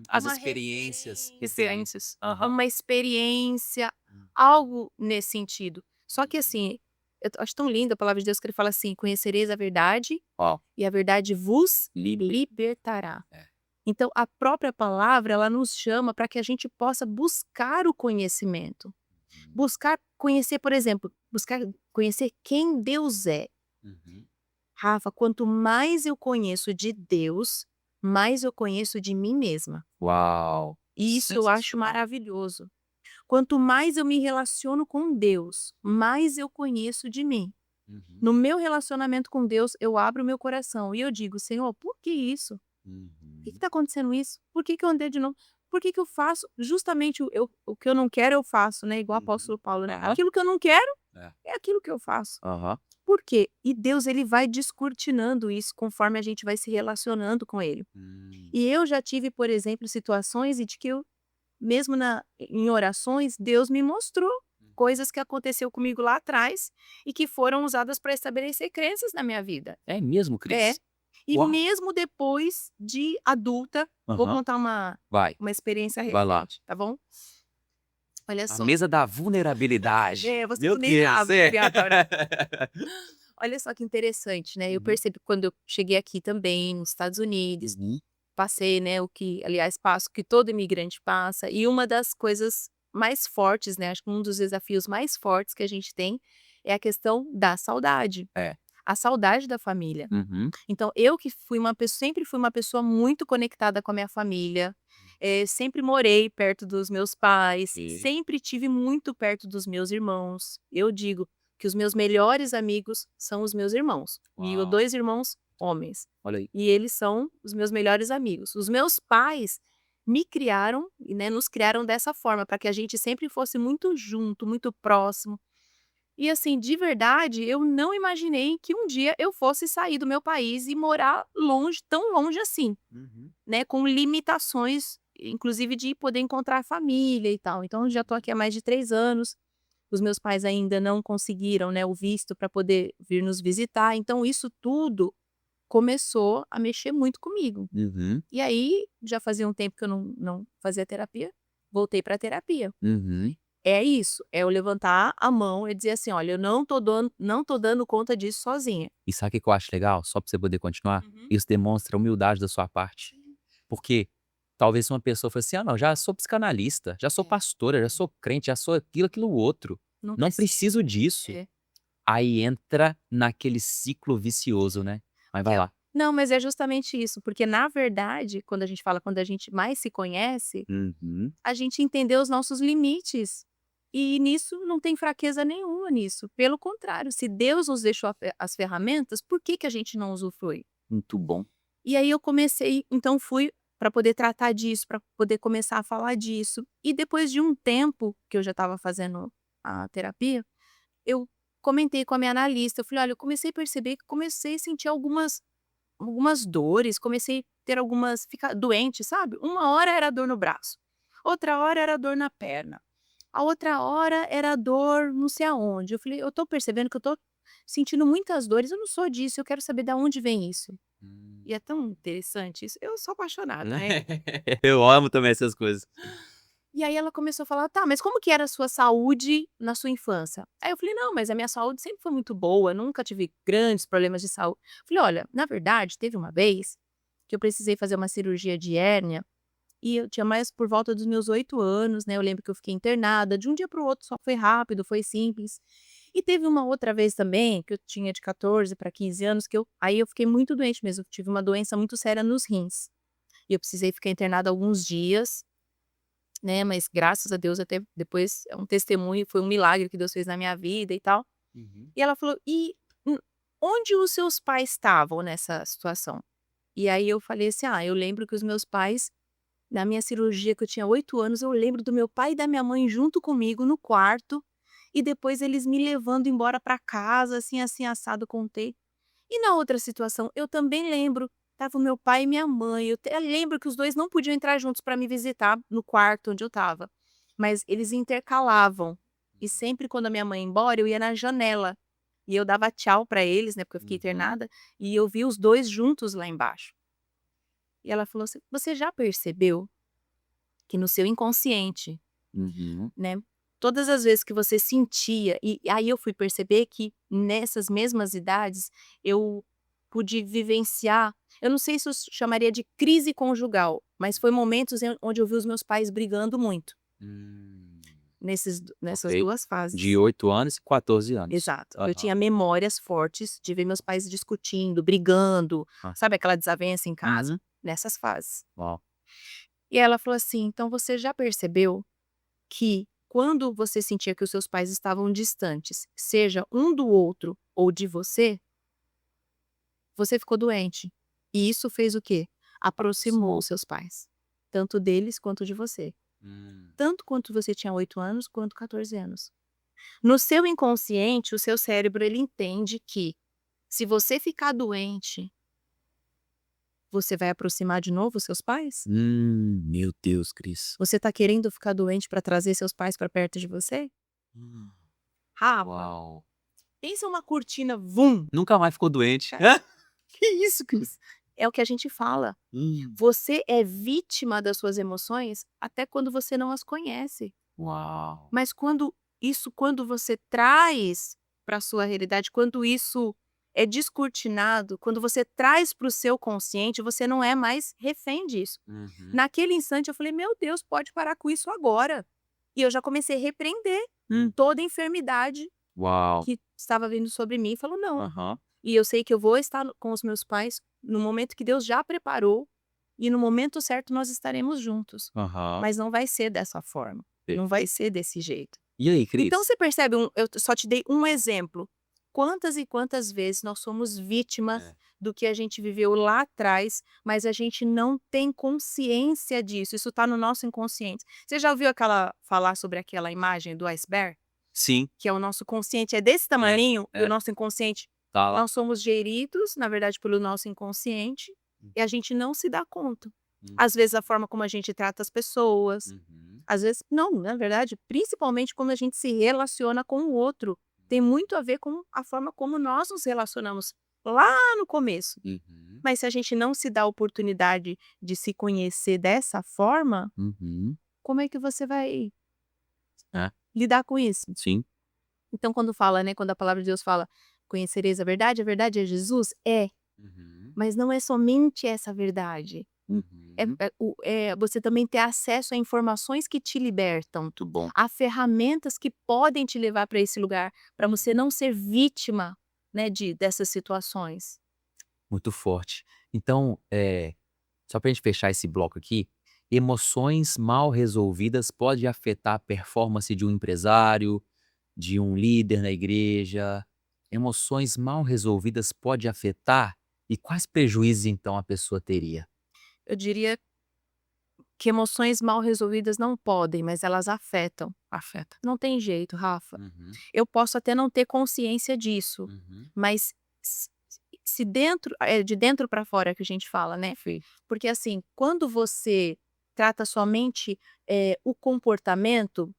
S1: As
S2: Uma
S1: experiências.
S2: referência,
S1: Aham.
S2: uma experiência,
S1: Hum.
S2: algo nesse sentido. Só que assim, eu acho tão linda a palavra de Deus que ele fala assim: conhecereis a verdade
S1: Ó,
S2: e a verdade vos
S1: Liber-
S2: libertará.
S1: É.
S2: Então, a própria palavra, ela nos chama para que a gente possa buscar o conhecimento. Buscar conhecer, por exemplo, buscar conhecer quem Deus é.
S1: Uhum.
S2: Rafa, quanto mais eu conheço de Deus, mais eu conheço de mim mesma.
S1: Uau.
S2: E isso eu acho
S1: Sensacional.
S2: maravilhoso. Quanto mais eu me relaciono com Deus, mais eu conheço de mim.
S1: Uhum.
S2: No meu relacionamento com Deus, eu abro o meu coração e eu digo: Senhor, por que isso? Por que
S1: Uhum.
S2: está acontecendo isso? Por que eu andei de novo? Por que eu faço justamente o que eu não quero, eu faço, né? Igual o
S1: Uhum.
S2: apóstolo Paulo, né?
S1: Aham.
S2: Aquilo que eu não quero
S1: É.
S2: é aquilo que eu faço.
S1: Aham.
S2: Por quê? E Deus, ele vai descortinando isso conforme a gente vai se relacionando com ele.
S1: Hum.
S2: E eu já tive, por exemplo, situações em que eu, mesmo em orações, Deus me mostrou coisas que aconteceu comigo lá atrás e que foram usadas para estabelecer crenças na minha vida.
S1: É mesmo,
S2: É.
S1: Cris?
S2: E
S1: Uau.
S2: mesmo depois de adulta, vou
S1: Aham.
S2: contar
S1: Vai.
S2: uma experiência
S1: Vai lá.
S2: recente, tá bom? Olha
S1: A
S2: só.
S1: mesa da vulnerabilidade.
S2: É, você
S1: Meu
S2: nem
S1: Deus,
S2: sabe,
S1: é.
S2: criatura. Olha só que interessante, né? Eu
S1: Uhum.
S2: percebi quando eu cheguei aqui também, nos Estados Unidos,
S1: Uhum.
S2: passei, né, o que, aliás, passo, que todo imigrante passa, e uma das coisas mais fortes, né, acho que um dos desafios mais fortes que a gente tem é a questão da saudade,
S1: É.
S2: a saudade da família.
S1: Uhum.
S2: Então, eu que fui uma pessoa, sempre fui uma pessoa muito conectada com a minha família, sempre morei perto dos meus pais,
S1: Ok.
S2: sempre tive muito perto dos meus irmãos. Eu digo que os meus melhores amigos são os meus irmãos. E eu
S1: Uau.
S2: 2 irmãos homens.
S1: Olha aí.
S2: E eles são os meus melhores amigos. Os meus pais me criaram, e, né, nos criaram dessa forma, para que a gente sempre fosse muito junto, muito próximo. E assim, de verdade, eu não imaginei que um dia eu fosse sair do meu país e morar longe, tão longe assim,
S1: Uhum.
S2: né, com limitações, inclusive de poder encontrar família e tal. Então, eu já tô aqui há mais de 3 anos. Os meus pais ainda não conseguiram, né, o visto para poder vir nos visitar. Então, isso tudo começou a mexer muito comigo.
S1: Uhum.
S2: E aí, já fazia um tempo que eu não fazia terapia, voltei para terapia.
S1: Uhum.
S2: É isso, é eu levantar a mão e dizer assim: "Olha, eu não tô dando conta disso sozinha".
S1: E sabe o que que eu acho legal? Só pra você poder continuar?
S2: Uhum.
S1: Isso demonstra humildade da sua parte. Porque talvez uma pessoa fale assim: "Ah, não, já sou psicanalista, já sou
S2: É.
S1: pastora, já sou crente, já sou aquilo, aquilo outro.
S2: Não
S1: Não
S2: precisa.
S1: preciso disso".
S2: É.
S1: Aí entra naquele ciclo vicioso, né. Mas
S2: Que
S1: vai
S2: é
S1: lá.
S2: Não, mas é justamente isso, porque na verdade, quando a gente fala, quando a gente mais se conhece,
S1: Uhum.
S2: a gente entendeu os nossos limites. E nisso não tem fraqueza nenhuma nisso. Pelo contrário, se Deus nos deixou as ferramentas, por que que a gente não usufrui?
S1: Muito bom.
S2: E aí eu comecei, então fui para poder tratar disso, para poder começar a falar disso. E depois de um tempo que eu já estava fazendo a terapia, eu comentei com a minha analista, eu falei: "Olha, eu comecei a perceber que comecei a sentir algumas dores, comecei a ter algumas, ficar doente, sabe? Uma hora era dor no braço, outra hora era dor na perna, a outra hora era dor não sei aonde". Eu falei: "Eu tô percebendo que eu tô sentindo muitas dores, eu não sou disso, eu quero saber da onde vem isso".
S1: Hum.
S2: E é tão interessante isso, eu sou apaixonada,
S1: Né.
S2: né.
S1: Eu amo também essas coisas.
S2: E aí ela começou a falar: "Tá, mas como que era a sua saúde na sua infância?". Aí eu falei: "Não, mas a minha saúde sempre foi muito boa, nunca tive grandes problemas de saúde". Falei: "Olha, na verdade, teve uma vez que eu precisei fazer uma cirurgia de hérnia e eu tinha mais por volta dos meus 8 anos, né, eu lembro que eu fiquei internada, de um dia para o outro, só foi rápido, foi simples. E teve uma outra vez também, que eu tinha de 14 para 15 anos, que eu fiquei muito doente mesmo, eu tive uma doença muito séria nos rins. E eu precisei ficar internada alguns dias, né, mas graças a Deus até depois é um testemunho, foi um milagre que Deus fez na minha vida e tal".
S1: Uhum.
S2: E ela falou: "E, onde os seus pais estavam nessa situação?". E aí eu falei assim: "Ah, eu lembro que os meus pais, na minha cirurgia que eu tinha 8 anos, eu lembro do meu pai e da minha mãe junto comigo no quarto, e depois eles me levando embora para casa, assim, assim, assado, contei. E na outra situação, eu também lembro, tava o meu pai e minha mãe, eu lembro que os 2 não podiam entrar juntos para me visitar no quarto onde eu estava, mas eles intercalavam. E sempre quando a minha mãe ia embora, eu ia na janela, e eu dava tchau para eles, né, porque eu fiquei
S1: Uhum.
S2: internada, e eu vi os 2 juntos lá embaixo. E ela falou assim: "Você já percebeu que no seu inconsciente,
S1: Uhum.
S2: né, todas as vezes que você sentia", e aí eu fui perceber que nessas mesmas idades eu pude vivenciar, eu não sei se eu chamaria de crise conjugal, mas foi momentos onde eu vi os meus pais brigando muito,
S1: Hum.
S2: nessas
S1: Ok.
S2: 2
S1: De
S2: fases.
S1: 8 anos e 14 anos.
S2: Exato. Eu
S1: Aham.
S2: tinha memórias fortes de ver meus pais discutindo, brigando,
S1: Hã.
S2: sabe aquela desavença em casa?
S1: Uhum.
S2: Nessas fases.
S1: Uau.
S2: E ela falou assim: "Então você já percebeu que quando você sentia que os seus pais estavam distantes, seja um do outro ou de você, você ficou doente. E isso fez o quê? Aproximou
S1: Aproximou.
S2: os seus pais, tanto deles quanto de você.
S1: Hum.
S2: Tanto quanto você tinha 8 anos, quanto 14 anos. No seu inconsciente, o seu cérebro ele entende que se você ficar doente, você vai aproximar de novo os seus pais?
S1: Meu Deus, Cris.
S2: Você está querendo ficar doente para trazer seus pais para perto de você?
S1: Hum.
S2: Rafa,
S1: Uau.
S2: pensa uma cortina, vum.
S1: Nunca mais ficou doente.
S2: Ca Que isso, Cris? É o que a gente fala.
S1: Hum.
S2: Você é vítima das suas emoções até quando você não as conhece.
S1: Uau.
S2: Mas quando você traz para a sua realidade, quando isso é descortinado, quando você traz para o seu consciente, você não é mais refém disso.
S1: Uhum.
S2: Naquele instante eu falei: "Meu Deus, pode parar com isso agora". E eu já comecei a repreender
S1: Hum.
S2: toda a enfermidade
S1: Uau.
S2: que estava vindo sobre mim, e falou: "Não".
S1: Aham.
S2: E eu sei que eu vou estar com os meus pais no momento que Deus já preparou, e no momento certo nós estaremos juntos.
S1: Aham.
S2: Mas não vai ser dessa forma, não vai ser desse jeito.
S1: E aí,
S2: Então
S1: Cris?
S2: você percebe, eu só te dei um exemplo. Quantas e quantas vezes nós somos vítimas
S1: É.
S2: do que a gente viveu lá atrás, mas a gente não tem consciência disso, isso está no nosso inconsciente. Você já ouviu falar sobre aquela imagem do iceberg?
S1: Sim.
S2: Que é o nosso consciente é desse
S1: É,
S2: tamanhinho e o
S1: é.
S2: nosso inconsciente,
S1: Tá lá.
S2: nós somos geridos, na verdade, pelo nosso inconsciente, e a gente não se dá conta.
S1: Hum.
S2: Às vezes a forma como a gente trata as pessoas,
S1: Uhum.
S2: às vezes não, na verdade, principalmente como a gente se relaciona com o outro, tem muito a ver com a forma como nós nos relacionamos lá no começo.
S1: Uhum.
S2: Mas se a gente não se dá a oportunidade de se conhecer dessa forma,
S1: Uhum.
S2: como é que você vai
S1: É,
S2: lidar com isso?
S1: sim.
S2: Então quando fala, né, quando a palavra de Deus fala: "Conhecereis a verdade é Jesus",
S1: Uhum.
S2: mas não é somente essa verdade.
S1: Uhum.
S2: Você também ter acesso a informações que te libertam,
S1: Muito bom.
S2: a ferramentas que podem te levar para esse lugar, para você não ser vítima, né, dessas situações.
S1: Muito forte. Então, só pra gente fechar esse bloco aqui, emoções mal resolvidas pode afetar a performance de um empresário, de um líder na igreja? Emoções mal resolvidas pode afetar? E quais prejuízos então a pessoa teria?
S2: Eu diria que emoções mal resolvidas não podem, mas elas afetam.
S1: Afeta.
S2: Não tem jeito, Rafa.
S1: Uhum.
S2: Eu posso até não ter consciência disso,
S1: Uhum.
S2: mas se se dentro é de dentro para fora que a gente fala, né.
S1: Perfeito.
S2: Porque, assim, quando você trata somente, o comportamento,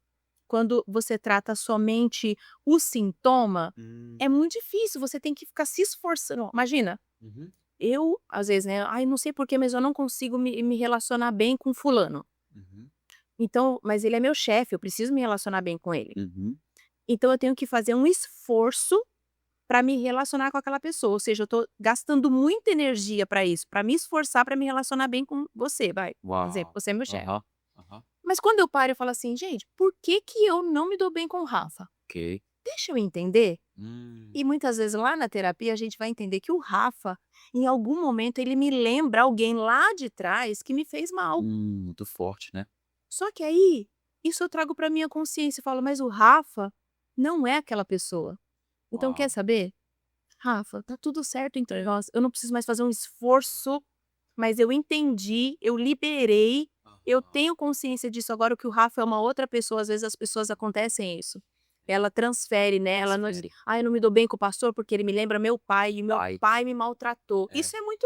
S2: quando você trata somente o sintoma,
S1: Hum.
S2: é muito difícil, você tem que ficar se esforçando. Imagina,
S1: Uhum.
S2: eu, às vezes, né: "Ai, não sei porquê, mas eu não consigo me relacionar bem com fulano".
S1: Uhum.
S2: Então, mas ele é meu chefe, eu preciso me relacionar bem com ele.
S1: Uhum.
S2: Então eu tenho que fazer um esforço para me relacionar com aquela pessoa, ou seja, eu tô gastando muita energia para isso, para me esforçar para me relacionar bem com você, vai, por exemplo,
S1: Uau.
S2: você é meu chefe.
S1: Aham. Aham.
S2: Mas quando eu paro, eu falo assim: "Gente, por que que eu não me dou bem com o Rafa?
S1: Ok.
S2: Deixa eu entender".
S1: Hum.
S2: E muitas vezes lá na terapia a gente vai entender que o Rafa, em algum momento, ele me lembra alguém lá de trás que me fez mal.
S1: Muito forte, né?
S2: Só que aí, isso eu trago para minha consciência e falo: "Mas o Rafa não é aquela pessoa". Então quer
S1: Uau.
S2: saber? Rafa, tá tudo certo entre nós, eu não preciso mais fazer um esforço, mas eu entendi, eu liberei, eu
S1: Aham.
S2: tenho consciência disso agora que o Rafa é uma outra pessoa, às vezes as pessoas acontecem isso. ela transfere, né, ela não diz:
S1: Transfere.
S2: "Ai, eu não me dou bem com o pastor porque ele me lembra meu pai e meu
S1: Pai.
S2: pai me maltratou".
S1: É,
S2: Isso é muito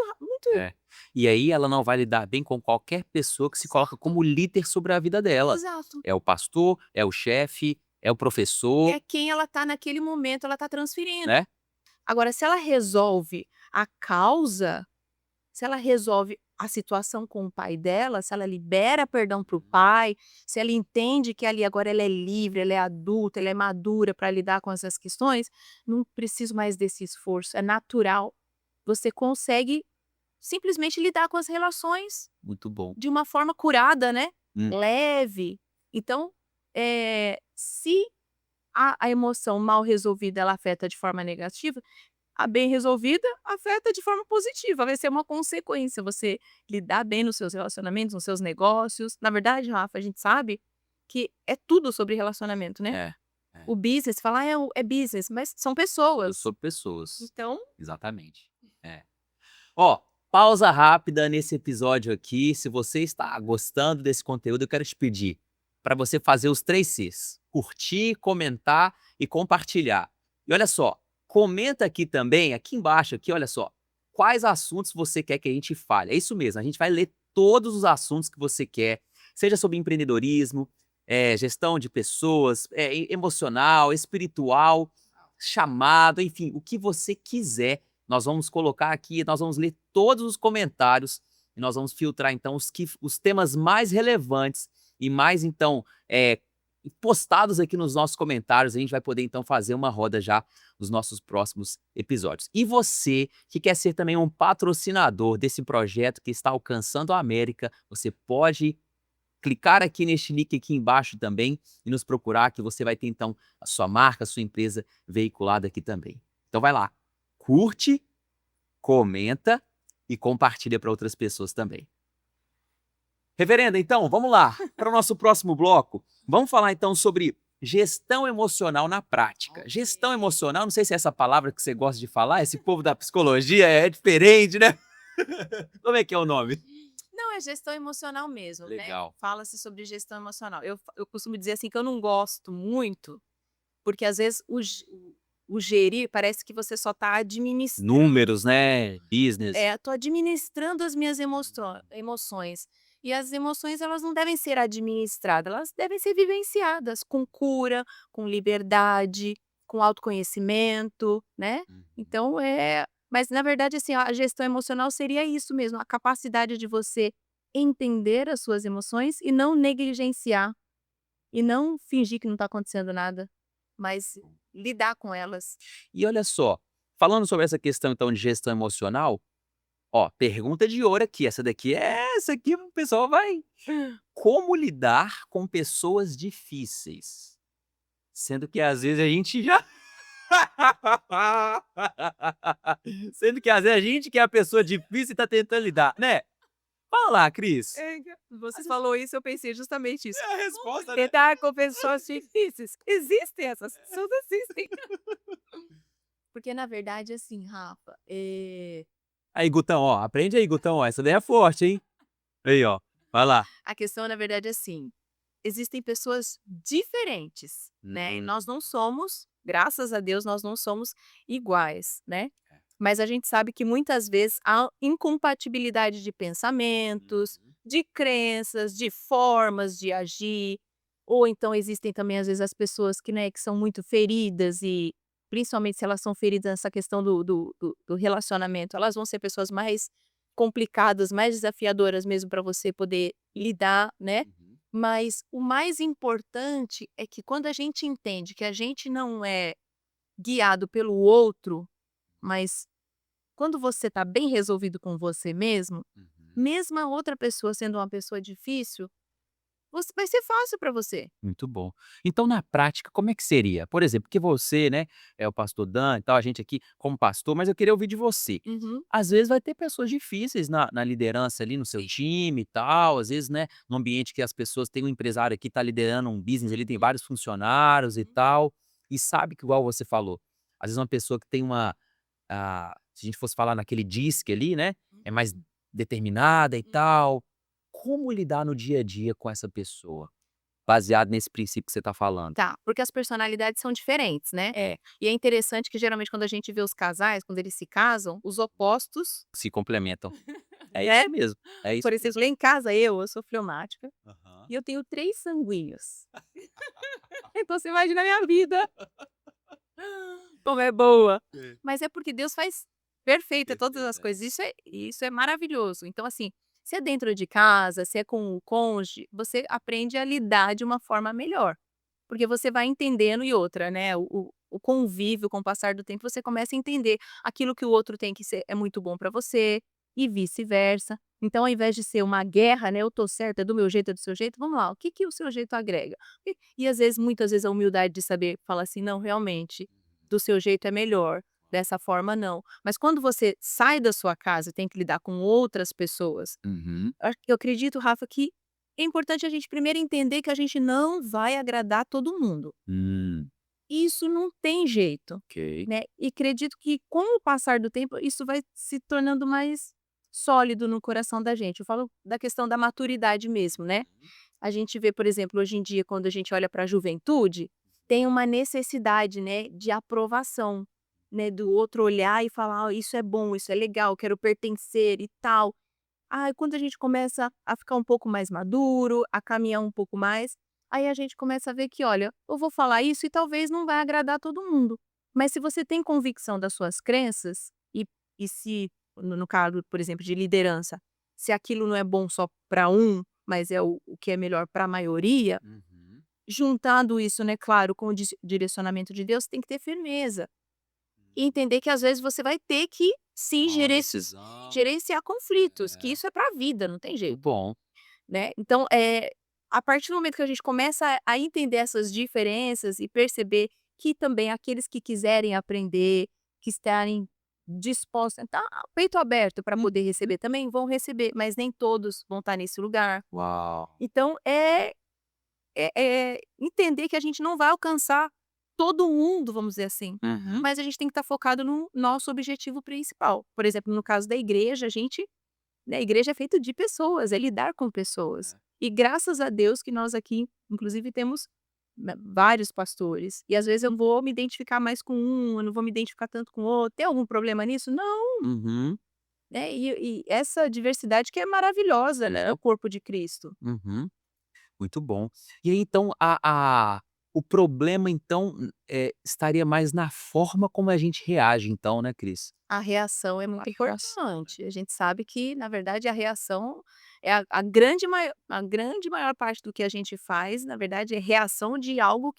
S1: é. E aí ela não vai lidar bem com qualquer pessoa que se coloca
S2: exato,
S1: como líder sobre a vida dela.
S2: exato.
S1: É o pastor, é o chefe, é o professor,
S2: É quem ela tá naquele momento, ela tá transferindo.
S1: né.
S2: Agora se ela resolve a causa, se ela resolve a situação com o pai dela, se ela libera perdão para o pai, se ela entende que ali agora ela é livre, ela é adulta, ela é madura para lidar com essas questões, não preciso mais desse esforço, é natural. Você consegue simplesmente lidar com as relações
S1: Muito bom.
S2: de uma forma curada, né,
S1: Hum.
S2: leve. Então, se a emoção mal resolvida ela afeta de forma negativa, a bem resolvida afeta de forma positiva, vai ser uma consequência, você lidar bem nos seus relacionamentos, nos seus negócios. Na verdade, Rafa, a gente sabe que é tudo sobre relacionamento, né.
S1: É, é.
S2: O business, fala: "Ah, é business", mas são
S1: Tudo
S2: pessoas.
S1: sobre pessoas.
S2: Então,
S1: Exatamente. É. Ó, pausa rápida nesse episódio aqui. Se você está gostando desse conteúdo, eu quero te pedir para você fazer os 3 Cs: curtir, comentar e compartilhar. E olha só, comenta aqui também, aqui embaixo, aqui, olha só, quais assuntos você quer que a gente fale. É isso mesmo, a gente vai ler todos os assuntos que você quer, seja sobre empreendedorismo, gestão de pessoas, emocional, espiritual, chamado, enfim, o que você quiser. Nós vamos colocar aqui, nós vamos ler todos os comentários e nós vamos filtrar então os temas mais relevantes e mais então postados aqui nos nossos comentários. A gente vai poder então fazer uma roda já nos nossos próximos episódios. E você que quer ser também um patrocinador desse projeto que está alcançando a América, você pode clicar aqui neste link aqui embaixo também e nos procurar, que você vai ter então a sua marca, a sua empresa veiculada aqui também. Então vai lá, curte, comenta e compartilha para outras pessoas também. Reverenda, então, vamos lá para o nosso próximo bloco. Vamos falar então sobre gestão emocional na prática. Gestão emocional, não sei se é essa palavra que você gosta de falar, esse povo da psicologia é diferente, né? Como é que é o nome?
S2: não, é gestão emocional mesmo, né.
S1: Legal.
S2: Fala-se sobre gestão emocional. Eu costumo dizer, assim, que eu não gosto muito, porque às vezes o gerir parece que você só está administrando.
S1: Números, né? Business.
S2: Tô administrando as minhas emoções. E as emoções elas não devem ser administradas, elas devem ser vivenciadas com cura, com liberdade, com autoconhecimento, né.
S1: Uhum.
S2: Então mas na verdade, assim, a gestão emocional seria isso mesmo, a capacidade de você entender as suas emoções e não negligenciar, e não fingir que não está acontecendo nada, mas lidar com elas.
S1: E olha só, falando sobre essa questão então de gestão emocional, ó, pergunta de ouro aqui, essa aqui o pessoal vai. Como lidar com pessoas difíceis? Sendo que às vezes a gente já sendo que às vezes a gente que é a pessoa difícil e tá tentando lidar, né? Fala lá, Cris.
S2: Você falou isso, eu pensei justamente isso.
S1: É a resposta, né?
S2: Lidar com pessoas difíceis. Existem, essas pessoas existem. Porque na verdade, assim, Rafa,
S1: Aí, Gutão, ó, aprende aí, Gutão, ó, essa daí é forte, hein? Aí, ó, vai lá.
S2: a questão na verdade é assim, existem pessoas diferentes, né, e
S1: Uhum.
S2: nós não somos, graças a Deus, nós não somos iguais, né.
S1: É.
S2: Mas a gente sabe que muitas vezes há incompatibilidade de pensamentos,
S1: Uhum.
S2: de crenças, de formas de agir, ou então existem também às vezes as pessoas que, né, que são muito feridas e principalmente se elas são feridas nessa questão do relacionamento, elas vão ser pessoas mais complicadas, mais desafiadoras mesmo para você poder lidar, né.
S1: Uhum.
S2: Mas o mais importante é que quando a gente entende que a gente não é guiado pelo outro, mas quando você está bem resolvido com você mesmo,
S1: Uhum.
S2: mesmo a outra pessoa sendo uma pessoa difícil, você vai ser fácil para você.
S1: Muito bom. Então, na prática, como é que seria? Por exemplo, que você, né, é o pastor Dan e tal, a gente aqui como pastor, mas eu queria ouvir de você.
S2: Uhum.
S1: Às vezes vai ter pessoas difíceis na liderança ali no seu
S2: Sim.
S1: time e tal, às vezes, né, no ambiente que as pessoas têm um empresário aqui, tá liderando um business, ele tem vários funcionários e
S2: Uhum.
S1: tal, e sabe que igual você falou, às vezes uma pessoa que tem se a gente fosse falar naquele DISC ali, né, é mais determinada e
S2: Uhum.
S1: tal. Como lidar no dia a dia com essa pessoa? baseado nesse princípio que você tá falando.
S2: Tá, porque as personalidades são diferentes, né?
S1: É,
S2: E é interessante que geralmente quando a gente vê os casais, quando eles se casam, os opostos,
S1: se complementam. É
S2: né?
S1: isso mesmo, é isso
S2: Por
S1: mesmo.
S2: exemplo, lá em casa eu sou fleumática
S1: Aham.
S2: e eu tenho 3 sanguíneos. Então você imagina a minha vida como é boa.
S1: É.
S2: Mas é porque Deus faz perfeito todas
S1: Perfeito,
S2: as
S1: é.
S2: coisas, isso é maravilhoso. Então assim, se é dentro de casa, se é com o cônjuge, você aprende a lidar de uma forma melhor. Porque você vai entendendo e outra, né, o convívio com o passar do tempo, você começa a entender aquilo que o outro tem que ser é muito bom para você e vice-versa. Então, ao invés de ser uma guerra, né, eu tô certa, é do meu jeito, é do seu jeito, vamos lá, o que que o seu jeito agrega? E às vezes, muitas vezes, a humildade de saber falar assim: "Não, realmente, do seu jeito é melhor, dessa forma não". Mas quando você sai da sua casa e tem que lidar com outras pessoas,
S1: Uhum.
S2: eu acredito, Rafa, que é importante a gente primeiro entender que a gente não vai agradar todo mundo.
S1: Hum,
S2: Isso não tem jeito,
S1: ok.
S2: né. E acredito que com o passar do tempo isso vai se tornando mais sólido no coração da gente. Eu falo da questão da maturidade mesmo, né. A gente vê, por exemplo, hoje em dia, quando a gente olha para a juventude, tem uma necessidade, né, de aprovação, né, do outro olhar e falar: "Ó, isso é bom, isso é legal, quero pertencer e tal". Ai, quando a gente começa a ficar um pouco mais maduro, a caminhar um pouco mais, aí a gente começa a ver que, olha, eu vou falar isso e talvez não vai agradar todo mundo. Mas se você tem convicção das suas crenças, e se, no caso, por exemplo, de liderança, se aquilo não é bom só para um, mas é o que é melhor para a maioria,
S1: Uhum.
S2: juntando isso, né, claro, com o direcionamento de Deus, tem que ter firmeza. E entender que às vezes você vai ter que sim
S1: Tomar uma decisão.
S2: gerenciar conflitos, que
S1: É,
S2: isso é para a vida, não tem
S1: muito
S2: jeito,
S1: bom.
S2: né. Então, a partir do momento que a gente começa a entender essas diferenças e perceber que também aqueles que quiserem aprender, que estarem dispostos a estar peito aberto para poder
S1: Uhum.
S2: receber também, vão receber, mas nem todos vão estar nesse lugar.
S1: Uau!
S2: Então entender que a gente não vai alcançar todo mundo, vamos dizer assim,
S1: Uhum.
S2: mas a gente tem que estar focado no nosso objetivo principal. Por exemplo, no caso da igreja, a gente, né, a igreja é feita de pessoas, é lidar com pessoas.
S1: É.
S2: E graças a Deus que nós aqui, inclusive, temos, né, vários pastores. E às vezes eu vou me identificar mais com um, eu não vou me identificar tanto com o outro. Tem algum problema nisso? Não,
S1: Uhum.
S2: né? E essa diversidade que é maravilhosa, né? É o corpo de Cristo.
S1: Uhum. Muito bom. E aí então a o problema então, estaria mais na forma como a gente reage então, né, Cris?
S2: A reação é
S1: A
S2: muito
S1: reação, né.
S2: importante. A gente sabe que, na verdade, a reação é a grande maior parte do que a gente faz, na verdade, é reação de algo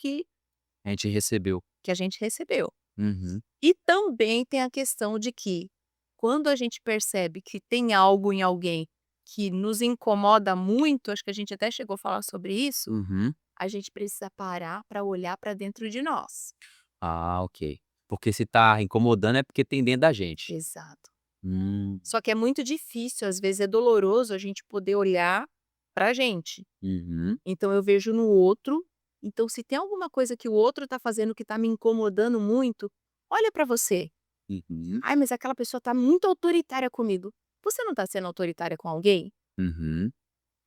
S1: A gente recebeu.
S2: que a gente recebeu.
S1: Uhum.
S2: E também tem a questão de que, quando a gente percebe que tem algo em alguém que nos incomoda muito, acho que a gente até chegou a falar sobre isso,
S1: Uhum.
S2: a gente precisa parar para olhar para dentro de nós.
S1: Ah, ok. Porque se tá incomodando é porque tem dentro da gente.
S2: Exato.
S1: Hum.
S2: Só que é muito difícil, às vezes é doloroso a gente poder olhar pra gente.
S1: Uhum.
S2: Então eu vejo no outro, então se tem alguma coisa que o outro tá fazendo que tá me incomodando muito, olha pra você.
S1: Uhum.
S2: "Ai, mas aquela pessoa tá muito autoritária comigo". Você não tá sendo autoritária com alguém?
S1: Uhum.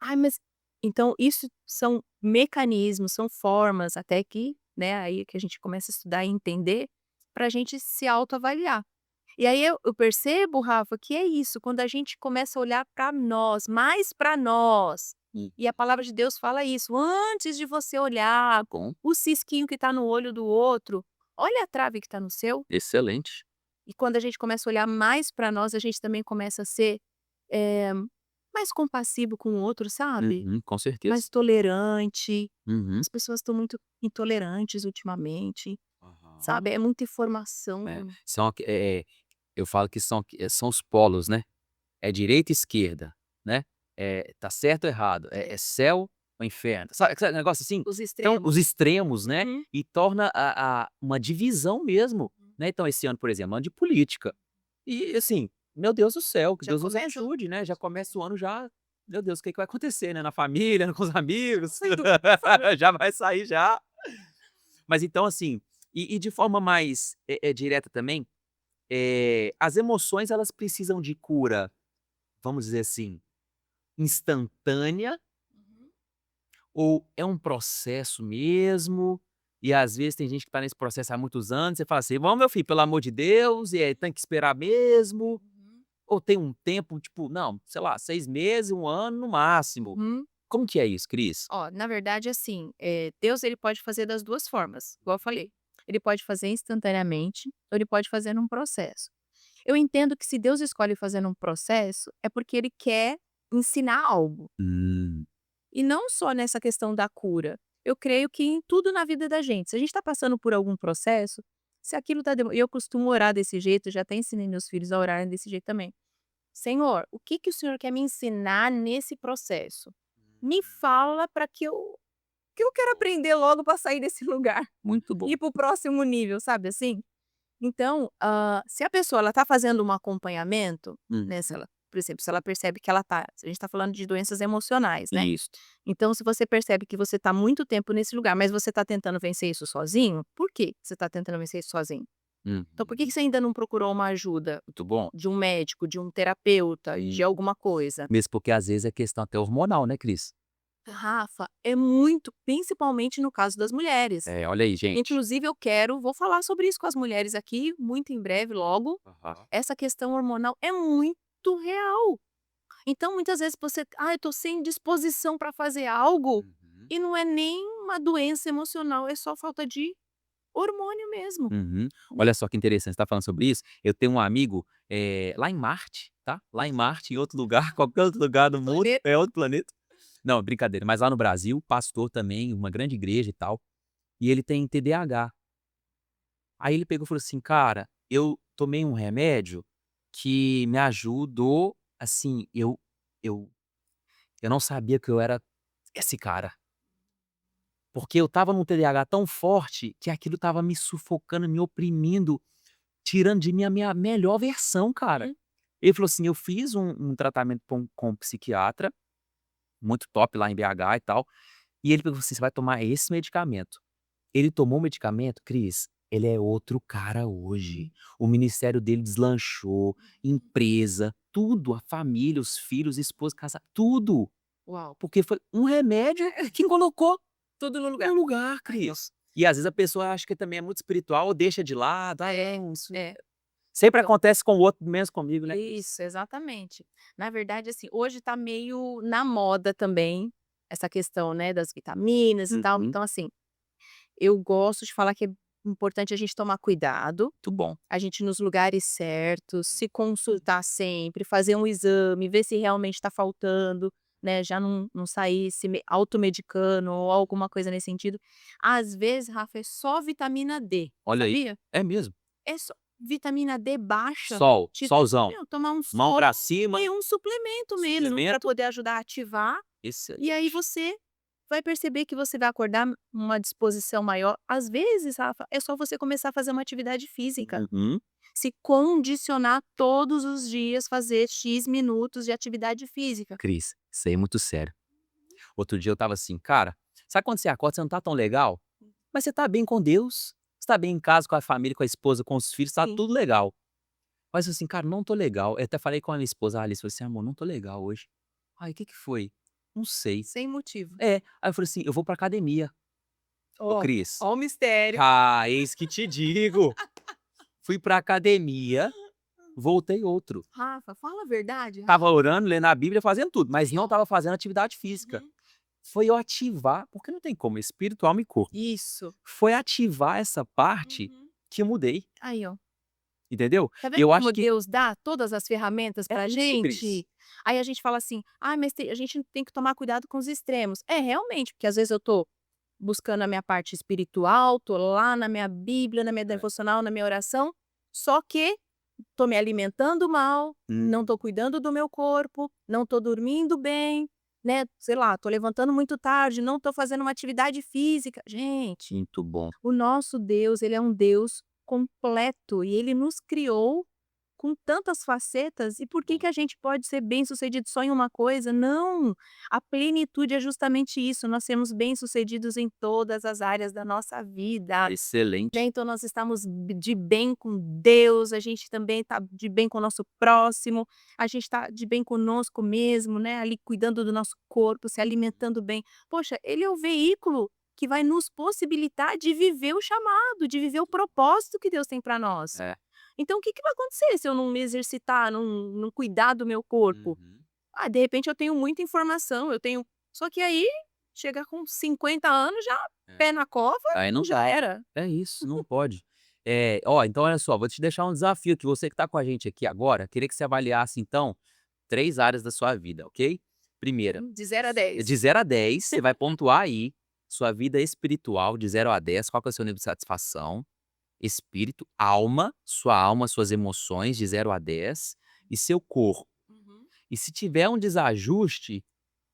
S2: "Ai, mas", então isso são mecanismos, são formas até que, né, aí que a gente começa a estudar e entender, pra gente se autoavaliar. E aí eu percebo, Rafa, que é isso, quando a gente começa a olhar para nós, mais para nós,
S1: Hum.
S2: e a palavra de Deus fala isso, antes de você olhar
S1: Bom,
S2: o cisquinho que está no olho do outro, olha a trave que está no seu.
S1: excelente.
S2: E quando a gente começa a olhar mais para nós, a gente também começa a ser, eh, mais compassivo com o outro, sabe?
S1: Uhum, com certeza.
S2: Mais tolerante.
S1: Uhum.
S2: As pessoas estão muito intolerantes ultimamente,
S1: Aham.
S2: sabe? É muita
S1: É,
S2: informação.
S1: são eu falo que são os polos, né, é direita e esquerda, né, tá certo ou errado, é céu ou inferno, sabe negócio assim?
S2: Os
S1: Então
S2: extremos.
S1: os extremos, né,
S2: Uhum.
S1: e torna a uma divisão mesmo, né, então esse ano, por exemplo, ano de política, e assim, meu Deus do céu, que
S2: Já
S1: Deus nos
S2: começa
S1: ajude, né, já começa o ano já, meu Deus, o que que vai acontecer, né, na família, com os amigos,
S2: saindo fora.
S1: já vai sair já. Mas então assim, e de forma mais, direta também, as emoções elas precisam de cura, vamos dizer assim, instantânea
S2: Uhum.
S1: Ou é um processo mesmo, e às vezes tem gente que tá nesse processo há muitos anos, você fala assim: "Vamos meu filho, pelo amor de Deus", e aí tem que esperar mesmo, ou tem um tempo, tipo, não, sei lá, 6 meses, 1 ano no máximo.
S2: Uhum.
S1: Como que é isso, Cris?
S2: Ó, na verdade, assim, Deus ele pode fazer das 2 formas, igual eu falei. Ele pode fazer instantaneamente ou ele pode fazer num processo. Eu entendo que se Deus escolhe fazer num processo, é porque ele quer ensinar algo.
S1: Hum.
S2: E não só nessa questão da cura. Eu creio que em tudo na vida da gente. Se a gente está passando por algum processo, se aquilo está. Eu costumo orar desse jeito, já até ensinei meus filhos a orarem desse jeito também. Senhor, o que, que o Senhor quer me ensinar nesse processo? Me fala para que eu quero aprender logo para sair desse lugar
S1: Muito
S2: e
S1: bom.
S2: ir para o próximo nível, sabe assim? Então, se a pessoa ela tá fazendo um acompanhamento,
S1: Hum.
S2: né, se ela, por exemplo, se ela percebe que ela tá, se a gente está falando de doenças emocionais, né?
S1: Isso.
S2: Então, se você percebe que você está muito tempo nesse lugar, mas você está tentando vencer isso sozinho, por que você está tentando vencer isso sozinho?
S1: Uhum.
S2: Então, por que você ainda não procurou uma ajuda
S1: Muito bom.
S2: de um médico, de um terapeuta, de alguma coisa?
S1: Mesmo porque às vezes é questão até hormonal, né, Cris?
S2: Rafa, é muito, principalmente no caso das mulheres.
S1: É, olha aí, gente.
S2: Inclusive, vou falar sobre isso com as mulheres aqui, muito em breve, logo.
S1: Aham.
S2: Essa questão hormonal é muito real. Então, muitas vezes você, eu tô sem disposição para fazer algo,
S1: Uhum.
S2: e não é nem uma doença emocional, é só falta de hormônio mesmo.
S1: Uhum. Olha só que interessante, você tá falando sobre isso, eu tenho um amigo, lá em Marte, tá, lá em Marte, em outro lugar, qualquer outro lugar do mundo,
S2: Planeta.
S1: é outro planeta. Não, brincadeira, mas lá no Brasil, pastor também, uma grande igreja e tal, e ele tem TDAH. Aí ele pegou e falou assim: "Cara, eu tomei um remédio que me ajudou, assim, eu eu não sabia que eu era esse cara". Porque eu estava num TDAH tão forte que aquilo estava me sufocando, me oprimindo, tirando de mim a minha melhor versão, cara.
S2: Uhum.
S1: Ele falou assim: "Eu fiz um tratamento com um psiquiatra, muito top lá em BH e tal", e ele pegou assim: "Você vai tomar esse medicamento". Ele tomou o medicamento, Cris, ele é outro cara hoje. O ministério dele deslanchou, empresa, tudo, a família, os filhos, esposa, casa, tudo.
S2: Uau,
S1: Porque foi um remédio que colocou
S2: tudo no lugar.
S1: no lugar,
S2: Aí, ó.
S1: Cris. E às vezes a pessoa acha que também é muito espiritual ou deixa de lado. "Ah, é, isso
S2: É,
S1: sempre
S2: então,
S1: acontece com o outro, menos comigo", né, Cris?
S2: isso, exatamente. Na verdade, assim, hoje tá meio na moda também, essa questão, né, das vitaminas e tal.
S1: Uhum.
S2: Então, assim, eu gosto de falar que é importante a gente tomar cuidado,
S1: Muito bom.
S2: a gente ir nos lugares certos, se consultar sempre, fazer um exame, ver se realmente está faltando, né, já não sair se automedicando ou alguma coisa nesse sentido. Às vezes, Rafa, é só vitamina D,
S1: Olha aí.
S2: sabia?
S1: É mesmo.
S2: É só vitamina D baixa,
S1: Sol,
S2: te
S1: solzão,
S2: meu, tomar um
S1: mão
S2: sol
S1: pra cima,
S2: e um suplemento mesmo para
S1: suplemento,
S2: poder ajudar a ativar, e aí
S1: excelente.
S2: você vai perceber que você vai acordar uma disposição maior. Às vezes, Rafa, é só você começar a fazer uma atividade física,
S1: Uhum.
S2: se condicionar todos os dias, fazer "X" minutos de atividade física.
S1: Cris, isso aí é muito sério. Outro dia eu estava assim: "Cara, sabe quando você acorda, você não tá tão legal, mas você tá bem com Deus, você tá bem em casa, com a família, com a esposa, com os filhos, tá
S2: Sim.
S1: tudo legal". Mas assim: "Cara, não tô legal". Eu até falei com a minha esposa, a Alice, falei assim: "Amor, não tô legal hoje". "Ai, o que que foi?". "Não sei".
S2: Sem motivo.
S1: É, aí eu falei assim: "Eu vou pra academia". "Ô
S2: Ó,
S1: Cris".
S2: ó o mistério.
S1: "Ah, eis que te digo". Fui pra academia, voltei outro.
S2: Rafa, fala a verdade,
S1: Estava
S2: Rafa.
S1: orando, lendo a Bíblia, fazendo tudo, mas
S2: Aí,
S1: não
S2: ó.
S1: estava fazendo atividade física.
S2: Uhum.
S1: Foi eu ativar, porque não tem como, espírito, alma e corpo.
S2: Isso.
S1: Foi ativar essa parte
S2: Uhum.
S1: que eu mudei,
S2: Aí, ó.
S1: entendeu?
S2: Tá vendo
S1: Eu
S2: como
S1: acho que
S2: Deus dá todas as ferramentas
S1: é
S2: pra
S1: isso, Cris.
S2: gente? Aí a gente fala assim: mas a gente tem que tomar cuidado com os extremos". É, realmente, porque às vezes eu tô buscando a minha parte espiritual, tô lá na minha Bíblia, na minha
S1: É.
S2: devocional, na minha oração, só que tô me alimentando mal, não
S1: Hum,
S2: tô cuidando do meu corpo, não tô dormindo bem, né, sei lá, tô levantando muito tarde, não tô fazendo uma atividade física. Gente,
S1: muito bom.
S2: o nosso Deus, ele é um Deus completo e ele nos criou com tantas facetas, e por que a gente pode ser bem-sucedido só em uma coisa? Não! A plenitude é justamente isso, nós sermos bem-sucedidos em todas as áreas da nossa vida. Né,
S1: Excelente.
S2: então nós estamos de bem com Deus, a gente também está de bem com o nosso próximo, a gente está de bem conosco mesmo, né, ali cuidando do nosso corpo, se alimentando bem. Poxa, ele é o veículo que vai nos possibilitar de viver o chamado, de viver o propósito que Deus tem para nós.
S1: É.
S2: Então o que vai acontecer se eu não me exercitar, não cuidar do meu corpo?
S1: Uhum.
S2: Ah, de repente eu tenho muita informação, só que aí, chega com 50 anos já
S1: É.
S2: pé na cova,
S1: Aí não
S2: já era.
S1: É isso, não pode. Então olha só, vou te deixar um desafio que você que está com a gente aqui agora, queria que você avaliasse então 3 áreas da sua vida, ok? Primeira,
S2: De 0 a 10.
S1: de 0 a 10, você vai pontuar aí sua vida espiritual de 0 a 10, qual que é o seu nível de satisfação? Espírito, alma, sua alma, suas emoções de 0 a 10 e seu corpo.
S2: Uhum.
S1: E se tiver um desajuste,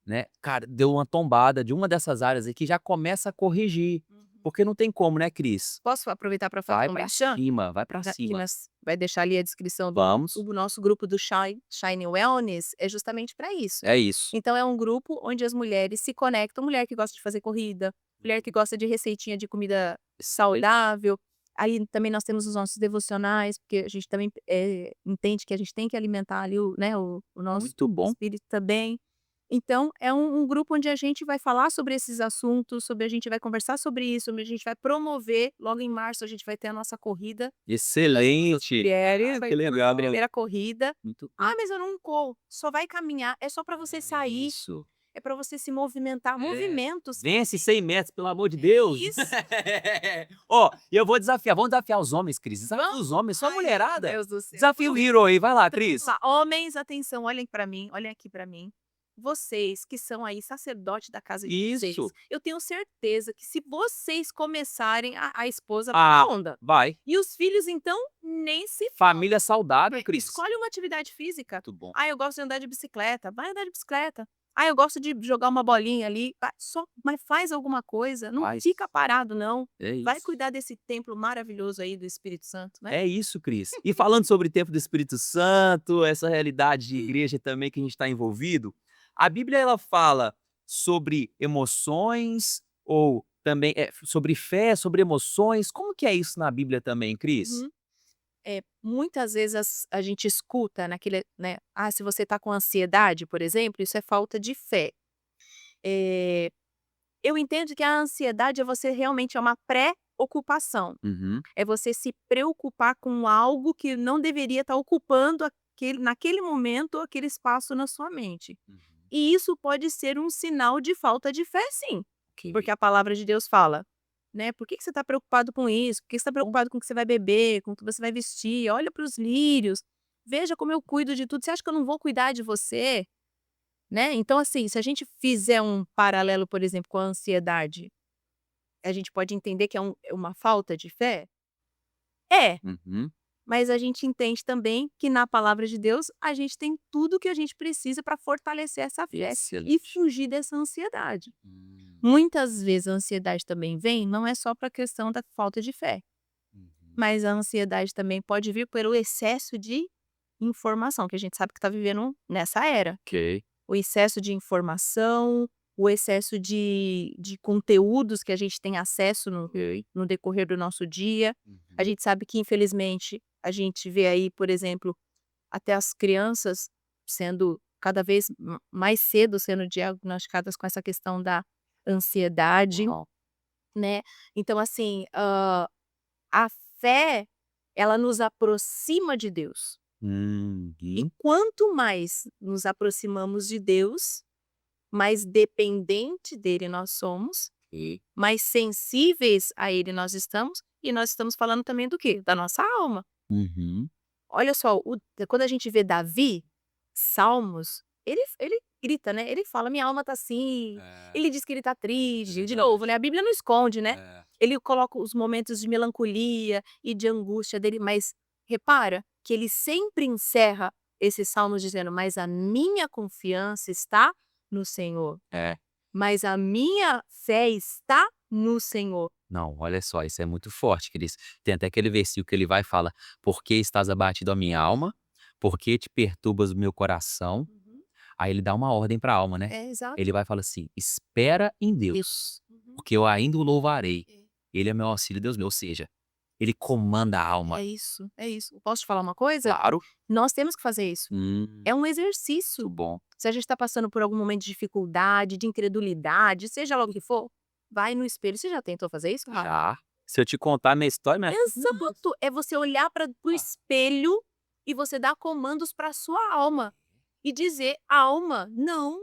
S1: né, cara, deu uma tombada de uma dessas áreas aqui, já começa a corrigir, porque não tem como, né, Cris?
S2: Posso aproveitar para fazer
S1: Vai
S2: um
S1: pra
S2: merchan?
S1: cima, vai pra
S2: Que
S1: cima.
S2: nós vai deixar ali a descrição
S1: Vamos,
S2: do nosso grupo do Shine Wellness, é justamente para isso.
S1: é isso.
S2: Então é um grupo onde as mulheres se conectam, mulher que gosta de fazer corrida, mulher que gosta de receitinha de comida saudável. Aí também nós temos os nossos devocionais, porque a gente também entende que a gente tem que alimentar ali o nosso
S1: Muito bom.
S2: espírito também. Então é um grupo onde a gente vai falar sobre esses assuntos, a gente vai conversar sobre isso, a gente vai promover. Logo em março a gente vai ter a nossa corrida.
S1: Excelente.
S2: Mulheres,
S1: Que legal.
S2: primeira corrida.
S1: Muito
S2: Ah, mas eu não corro, só vai caminhar, é só para você sair,
S1: Isso.
S2: é para você se movimentar, movimentos.
S1: Vence 100 metros, pelo amor de Deus.
S2: Isso.
S1: Ó, e eu vou desafiar, vamos desafiar os homens, Cris. Desafia
S2: Vamos?
S1: os homens, só a
S2: Ai,
S1: mulherada.
S2: Deus do céu.
S1: Desafia o Hero aí, vai lá,
S2: Então,
S1: Cris.
S2: vamos lá. Homens, atenção, olhem para mim, olhem aqui para mim. Vocês que são aí sacerdote da casa de vocês,
S1: Isso.
S2: eu tenho certeza que se vocês começarem, a esposa
S1: Ah,
S2: onda.
S1: vai.
S2: E os filhos, então, nem se
S1: Família saudável, Cris.
S2: escolhe uma atividade física.
S1: Muito bom.
S2: Ah, eu gosto de andar de bicicleta, vai andar de bicicleta. Ah, eu gosto de jogar uma bolinha ali, mas faz alguma coisa, não
S1: Faz.
S2: fica parado não.
S1: É
S2: Vai
S1: isso.
S2: cuidar desse templo maravilhoso aí do Espírito Santo, né?
S1: É isso, Cris. E falando sobre o tempo do Espírito Santo, essa realidade de igreja também que a gente está envolvido, a Bíblia ela fala sobre emoções ou também sobre fé, sobre emoções. Como que é isso na Bíblia também, Cris?
S2: Uhum. Muitas vezes a gente escuta naquele, né? Ah, se você está com ansiedade, por exemplo, isso é falta de fé. Eh, eu entendo que a ansiedade realmente é uma pré-ocupação.
S1: Uhum.
S2: É você se preocupar com algo que não deveria estar ocupando naquele momento, aquele espaço na sua mente. E isso pode ser um sinal de falta de fé, sim. Porque a palavra de Deus fala, né? Por que você está preocupado com isso? Por que você está preocupado com o que você vai beber, com o que você vai vestir? Olha para os lírios. Veja como eu cuido de tudo. Você acha que eu não vou cuidar de você? Né? Então, assim, se a gente fizer um paralelo, por exemplo, com a ansiedade, a gente pode entender que é uma falta de fé? É.
S1: Uhum.
S2: Mas a gente entende também que na palavra de Deus a gente tem tudo o que a gente precisa para fortalecer essa fé e
S1: Excelente.
S2: fugir dessa ansiedade. Muitas vezes a ansiedade também vem, não é só para a questão da falta de fé, mas a ansiedade também pode vir pelo excesso de informação, que a gente sabe que está vivendo nessa era.
S1: Ok.
S2: O excesso de informação, o excesso de conteúdos que a gente tem acesso no decorrer do nosso dia. A gente sabe que, infelizmente, a gente vê aí, por exemplo, até as crianças sendo cada vez mais cedo sendo diagnosticadas com essa questão da ansiedade,
S1: Uau.
S2: né? Então, assim, a fé, ela nos aproxima de Deus. E
S1: Uhum.
S2: quanto mais nos aproximamos de Deus, mais dependente dele nós somos,
S1: Ok.
S2: mais sensíveis a ele nós estamos, e nós estamos falando também do quê? Da nossa alma.
S1: Uhum.
S2: Olha só, quando a gente vê Davi, Salmos, ele grita, né? Ele fala: minha alma tá assim. Ele diz que ele tá triste. De novo, né? A Bíblia não esconde, né? Ele coloca os momentos de melancolia e de angústia dele, mas repara que ele sempre encerra esses salmos dizendo: mas a minha confiança está no Senhor.
S1: É.
S2: Mas a minha fé está no Senhor.
S1: Não, olha só, isso é muito forte, Cris. Tem até aquele versículo que ele vai e fala: "Por que estás abatido, a minha alma? Por que te perturbas o meu coração?"
S2: Uhum.
S1: Aí ele dá uma ordem para a alma, né.
S2: É,
S1: Ele
S2: exato.
S1: vai e fala assim: "Espera em Deus,
S2: Uhum.
S1: porque eu ainda o louvarei.
S2: É.
S1: Ele é meu auxílio, Deus meu", ou seja, ele comanda a alma.
S2: É isso, é isso. Posso te falar uma coisa?
S1: Claro.
S2: Nós temos que fazer isso. É um
S1: Muito
S2: exercício.
S1: bom.
S2: Se a gente está passando por algum momento de dificuldade, de incredulidade, seja lá o que for, vai no espelho. Você já tentou fazer isso, Rafa?
S1: Já. Se eu te contar a minha história, minha
S2: Exato! É você olhar para o espelho e você dar comandos para sua alma e dizer: "Alma, não.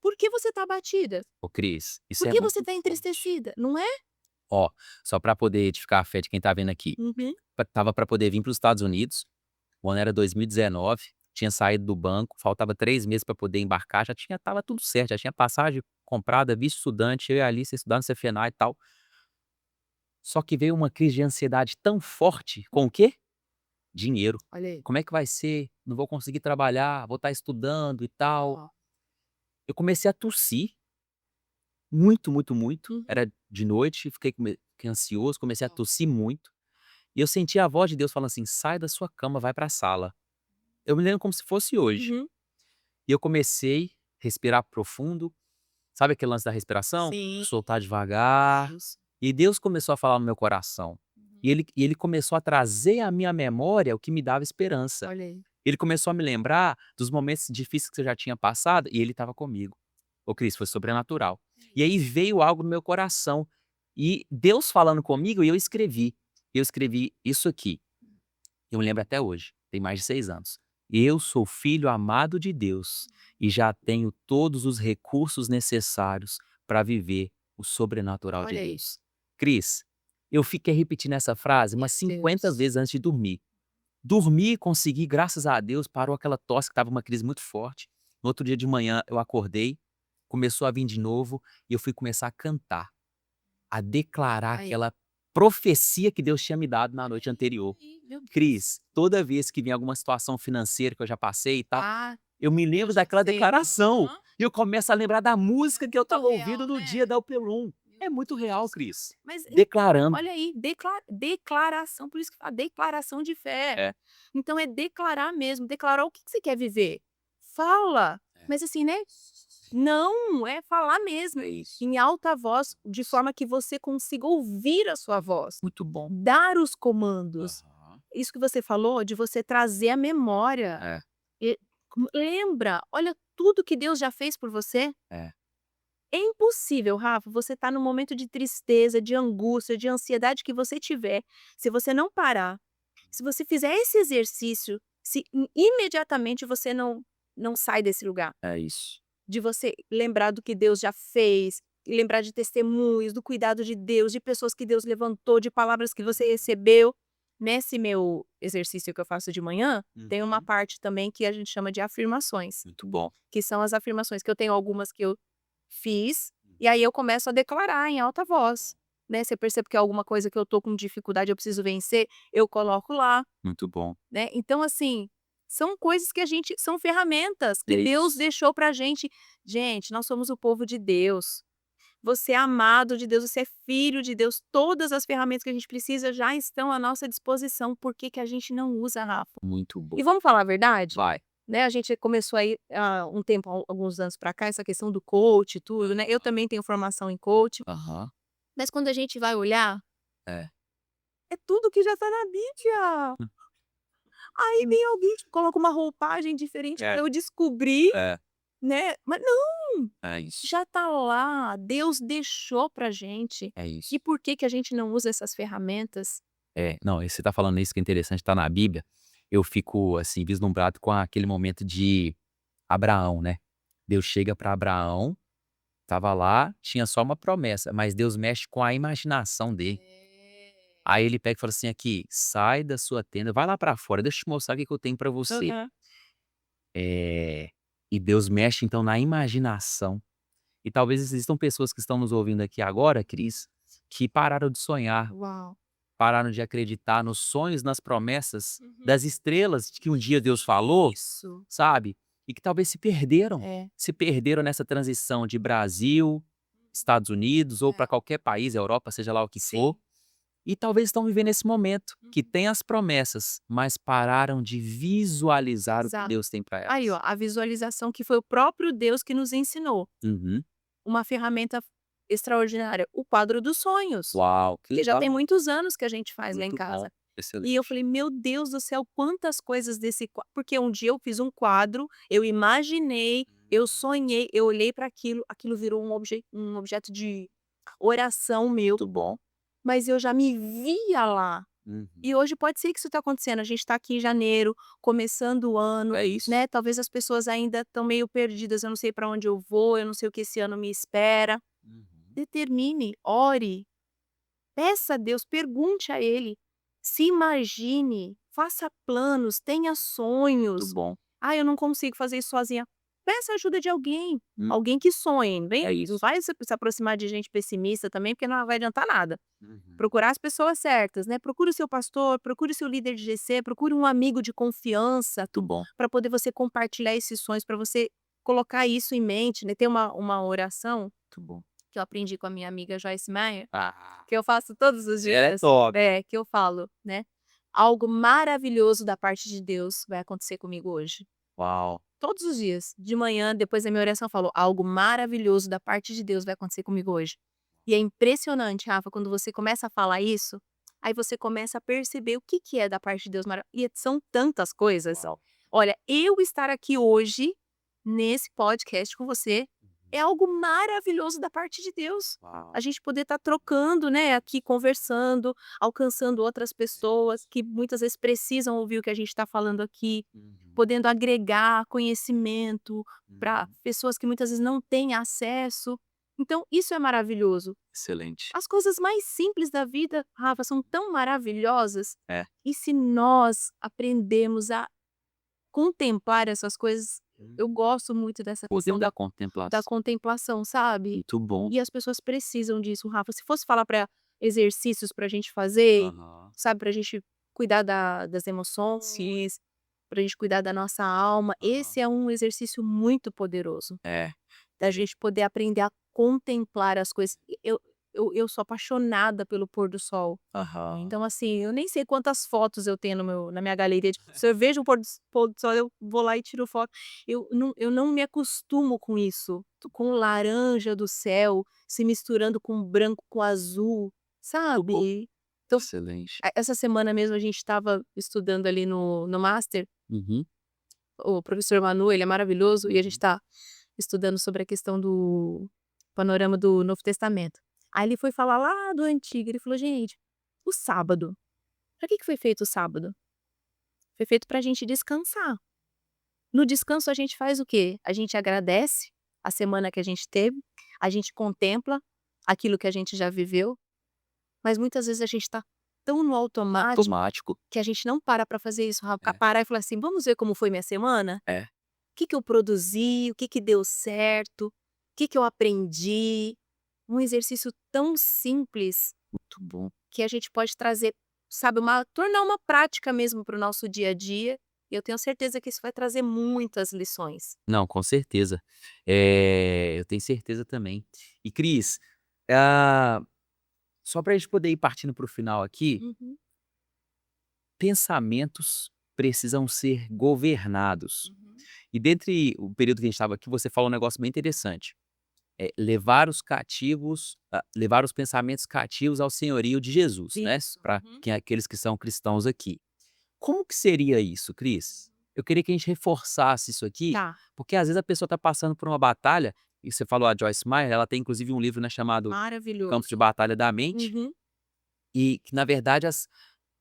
S2: Por que você está abatida?
S1: ô Cris, isso
S2: Por
S1: é
S2: que você
S1: muito
S2: está
S1: forte.
S2: entristecida?", não é?
S1: Ó, só para poder edificar a fé de quem tá vendo aqui,
S2: Uhum.
S1: estava para poder vir para os Estados Unidos, o ano era 2019, tinha saído do banco, faltava 3 meses para poder embarcar, já tinha estava tudo certo, já tinha passagem comprada, visto estudante, eu e a Alice estudando no CFNA e tal. Só que veio uma crise de ansiedade tão forte com o quê? Dinheiro.
S2: Olha aí.
S1: Como é que vai ser? Não vou conseguir trabalhar, vou estar estudando e tal.
S2: Ó.
S1: Eu comecei a tossir muito, muito, muito.
S2: Uhum.
S1: Era de noite, fiquei ansioso, comecei a tossir muito. E eu senti a voz de Deus falando assim: "Sai da sua cama, vai para a sala". Eu me lembro como se fosse hoje.
S2: Uhum.
S1: E eu comecei a respirar profundo, sabe aquele lance da respiração?
S2: Sim.
S1: Soltar devagar.
S2: Isso.
S1: E Deus começou a falar no meu coração.
S2: Uhum.
S1: E ele começou a trazer à minha memória o que me dava esperança.
S2: Olha aí.
S1: Ele começou a me lembrar dos momentos difíceis que eu já tinha passado e ele estava comigo. Ô Cris, foi sobrenatural. E aí veio algo no meu coração. E Deus falando comigo e eu escrevi. Eu escrevi isso aqui. Eu me lembro até hoje, tem mais de 6 anos. "Eu sou filho amado de Deus e já tenho todos os recursos necessários para viver o sobrenatural de
S2: Olha aí.
S1: Deus". Cris, eu fiquei repetindo essa frase
S2: Meu
S1: umas 50
S2: Deus.
S1: vezes antes de dormir. Dormi, consegui, graças a Deus, parou aquela tosse que estava uma crise muito forte. No outro dia de manhã eu acordei, começou a vir de novo e eu fui começar a cantar, a declarar
S2: Aí.
S1: aquela profecia que Deus tinha me dado na noite anterior.
S2: Aí, meu Deus.
S1: Cris, toda vez que vem alguma situação financeira que eu já passei e tal,
S2: Ah,
S1: eu me
S2: eu
S1: lembro
S2: já
S1: daquela
S2: sei.
S1: declaração,
S2: Aham.
S1: e eu começo a lembrar da música que eu
S2: Muito
S1: estava ouvindo
S2: real,
S1: no
S2: né?
S1: dia da Upelum.
S2: Meu
S1: É muito
S2: Deus do
S1: real,
S2: céu.
S1: Cris.
S2: Mas
S1: Declarando.
S2: olha aí, declaração, por isso que fala declaração de fé.
S1: É,
S2: Então é declarar mesmo, declarar o que que você quer viver. Fala,
S1: é,
S2: mas assim, né, não, é falar mesmo,
S1: é isso.
S2: em alta voz, de forma que você consiga ouvir a sua voz,
S1: Muito bom.
S2: dar os comandos.
S1: Aham.
S2: Isso que você falou de você trazer a memória.
S1: É,
S2: E lembra, olha tudo que Deus já fez por você.
S1: é.
S2: É impossível, Rafa, você estar num momento de tristeza, de angústia, de ansiedade que você tiver, se você não parar, se você fizer esse exercício, se imediatamente você não sai desse lugar,
S1: É isso.
S2: de você lembrar do que Deus já fez, lembrar de testemunhos, do cuidado de Deus, de pessoas que Deus levantou, de palavras que você recebeu. Nesse meu exercício que eu faço de manhã, tem uma
S1: Uhum.
S2: parte também que a gente chama de afirmações,
S1: Muito bom.
S2: que são as afirmações que eu tenho algumas que eu fiz, e aí eu começo a declarar em alta voz, né, se eu percebo que é alguma coisa que eu tô com dificuldade, eu preciso vencer, eu coloco lá,
S1: Muito bom.
S2: né. Então assim, são coisas que a gente são ferramentas que
S1: É
S2: Deus
S1: isso.
S2: deixou pra gente. Gente, nós somos o povo de Deus, você é amado de Deus, você é filho de Deus, todas as ferramentas que a gente precisa já estão à nossa disposição, por que que a gente não usa, Rafa?
S1: Muito bom.
S2: E vamos falar a verdade?
S1: Vai.
S2: Né, a gente começou aí há um tempo, alguns anos para cá, essa questão do coach e tudo, né, eu também tenho formação em coach,
S1: Aham.
S2: mas quando a gente vai olhar,
S1: É.
S2: é tudo que já tá na mídia. Aí vem alguém que coloca uma roupagem diferente para
S1: É.
S2: eu descobrir,
S1: É.
S2: né, mas não,
S1: É isso.
S2: já tá lá, Deus deixou pra gente.
S1: É
S2: E
S1: isso.
S2: por que que a gente não usa essas ferramentas?
S1: É, não, e você tá falando isso que é interessante, tá na Bíblia, eu fico, assim, vislumbrado com aquele momento de Abraão, né. Deus chega para Abraão, estava lá, tinha só uma promessa, mas Deus mexe com a imaginação dele. Aí ele pega e fala assim: "Aqui, sai da sua tenda, vai lá para fora, deixa eu te mostrar o que que eu tenho para você".
S2: Aham.
S1: É, e Deus mexe então na imaginação. E talvez existam pessoas que estão nos ouvindo aqui agora, Cris, que pararam de sonhar,
S2: Uau.
S1: pararam de acreditar nos sonhos, nas promessas
S2: Uhum.
S1: das estrelas que um dia Deus falou,
S2: Isso.
S1: sabe, e que talvez se perderam
S2: É.
S1: nessa transição de Brasil Estados Unidos ou
S2: É.
S1: para qualquer país, Europa, seja lá o que
S2: Sim.
S1: for, e talvez estão vivendo esse momento que
S2: Uhum.
S1: tem as promessas, mas pararam de visualizar o que
S2: Exato.
S1: Deus tem para
S2: Aí, ó,
S1: elas.
S2: a visualização que foi o próprio Deus que nos ensinou.
S1: Uhum.
S2: Uma ferramenta extraordinária, o quadro dos sonhos,
S1: Uau, que
S2: que já tem
S1: legal.
S2: muitos anos que a gente faz lá em
S1: Muito bom.
S2: casa. E eu
S1: Excelente.
S2: falei: "Meu Deus do céu, quantas coisas desse qua", porque um dia eu fiz um quadro, eu imaginei, eu sonhei, eu olhei para aquilo, aquilo virou um objeto de oração meu,
S1: Muito bom.
S2: mas eu já me via lá.
S1: Uhum.
S2: E hoje pode ser que isso está acontecendo, a gente está aqui em janeiro, começando o ano,
S1: É isso.
S2: né, talvez as pessoas ainda estão meio perdidas, eu não sei para onde eu vou, eu não sei o que esse ano me espera.
S1: Uhum.
S2: Determine, ore, peça a Deus, pergunte a Ele, se imagine, faça planos, tenha
S1: Muito
S2: sonhos.
S1: bom.
S2: "Ah, eu não consigo fazer isso sozinha", peça a ajuda de alguém,
S1: Hum,
S2: alguém que sonhe,
S1: é
S2: não
S1: isso.
S2: vai se aproximar de gente pessimista também, porque não vai adiantar nada.
S1: Uhum.
S2: Procurar as pessoas certas, né, procure o seu pastor, procure o seu líder de GC, procure um amigo de confiança,
S1: Muito bom.
S2: para poder você compartilhar esses sonhos, para você colocar isso em mente, né. Tem uma oração
S1: Muito bom.
S2: que eu aprendi com a minha amiga Joyce Meyer,
S1: Ah,
S2: que eu faço todos os
S1: ela é
S2: dias,
S1: top.
S2: que eu falo, né: "Algo maravilhoso da parte de Deus vai acontecer comigo hoje".
S1: Uau.
S2: Todos os dias, de manhã, depois da minha oração, eu falo: "Algo maravilhoso da parte de Deus vai acontecer comigo hoje". E é impressionante, Rafa, quando você começa a falar isso, aí você começa a perceber o que que é da parte de Deus e são tantas coisas.
S1: Uau.
S2: Olha, eu estar aqui hoje, nesse podcast com você, é algo maravilhoso da parte de Deus.
S1: Uau.
S2: A gente poder estar trocando, né, aqui conversando, alcançando outras pessoas que muitas vezes precisam ouvir o que a gente está falando aqui,
S1: Uhum.
S2: podendo agregar conhecimento para
S1: Uhum.
S2: pessoas que muitas vezes não têm acesso. Então, isso é maravilhoso.
S1: Excelente.
S2: As coisas mais simples da vida, Rafa, são tão maravilhosas.
S1: É.
S2: E se nós aprendemos a contemplar essas coisas, eu gosto muito dessa
S1: Poder
S2: questão
S1: da
S2: da
S1: contemplação.
S2: contemplação, sabe?
S1: Muito bom.
S2: E as pessoas precisam disso, Rafa. Se fosse falar para exercícios para a gente fazer,
S1: Aham.
S2: sabe, para a gente cuidar das emoções, para a gente cuidar da nossa alma,
S1: Aham.
S2: esse é um exercício muito poderoso.
S1: É.
S2: Da gente poder aprender a contemplar as coisas. Eu sou apaixonada pelo pôr do sol.
S1: Aham.
S2: Então, assim, eu nem sei quantas fotos eu tenho na minha galeria de se eu vejo o pôr do sol, eu vou lá e tiro foto. Eu não me acostumo com isso, com o laranja do céu se misturando com o branco, com o azul,
S1: Muito bom.
S2: sabe. Então,
S1: Excelente.
S2: essa semana mesmo a gente estava estudando ali no master,
S1: Uhum.
S2: o professor Manu, ele é maravilhoso, e a gente
S1: Uhum.
S2: está estudando sobre a questão do panorama do Novo Testamento. Aí ele foi falar lá do Antigo, ele falou: "Gente, o sábado, pra que foi feito o sábado? Foi feito pra gente descansar. No descanso a gente faz o quê? A gente agradece a semana que a gente teve, a gente contempla aquilo que a gente já viveu, mas muitas vezes a gente tá tão no automático
S1: Automático.
S2: que a gente não para pra fazer isso, Rafa,
S1: É.
S2: parar e falar assim: "Vamos ver como foi minha semana?
S1: É.
S2: O que que eu produzi? O que que deu certo? O que que eu aprendi?". Um exercício tão simples
S1: Muito bom.
S2: que a gente pode trazer, sabe, tornar uma prática mesmo para o nosso dia a dia, e eu tenho certeza que isso vai trazer muitas lições.
S1: Não, com certeza. Eu tenho certeza também. E Cris, ah, só pra gente poder ir partindo para o final aqui,
S2: Uhum,
S1: pensamentos precisam ser governados.
S2: uhum.
S1: E dentre o período que a gente estava aqui, você falou um negócio bem interessante. Levar os pensamentos cativos ao senhorio de Jesus, né,
S2: Isso.
S1: para
S2: Uhum.
S1: aqueles que são cristãos aqui. Como que seria isso, Cris? Eu queria que a gente reforçasse isso aqui,
S2: Tá,
S1: porque às vezes a pessoa está passando por uma batalha, e você falou a Joyce Meyer, ela tem inclusive um livro, né, chamado Campos de
S2: maravilhoso.
S1: Batalha da Mente,
S2: Uhum.
S1: e que na verdade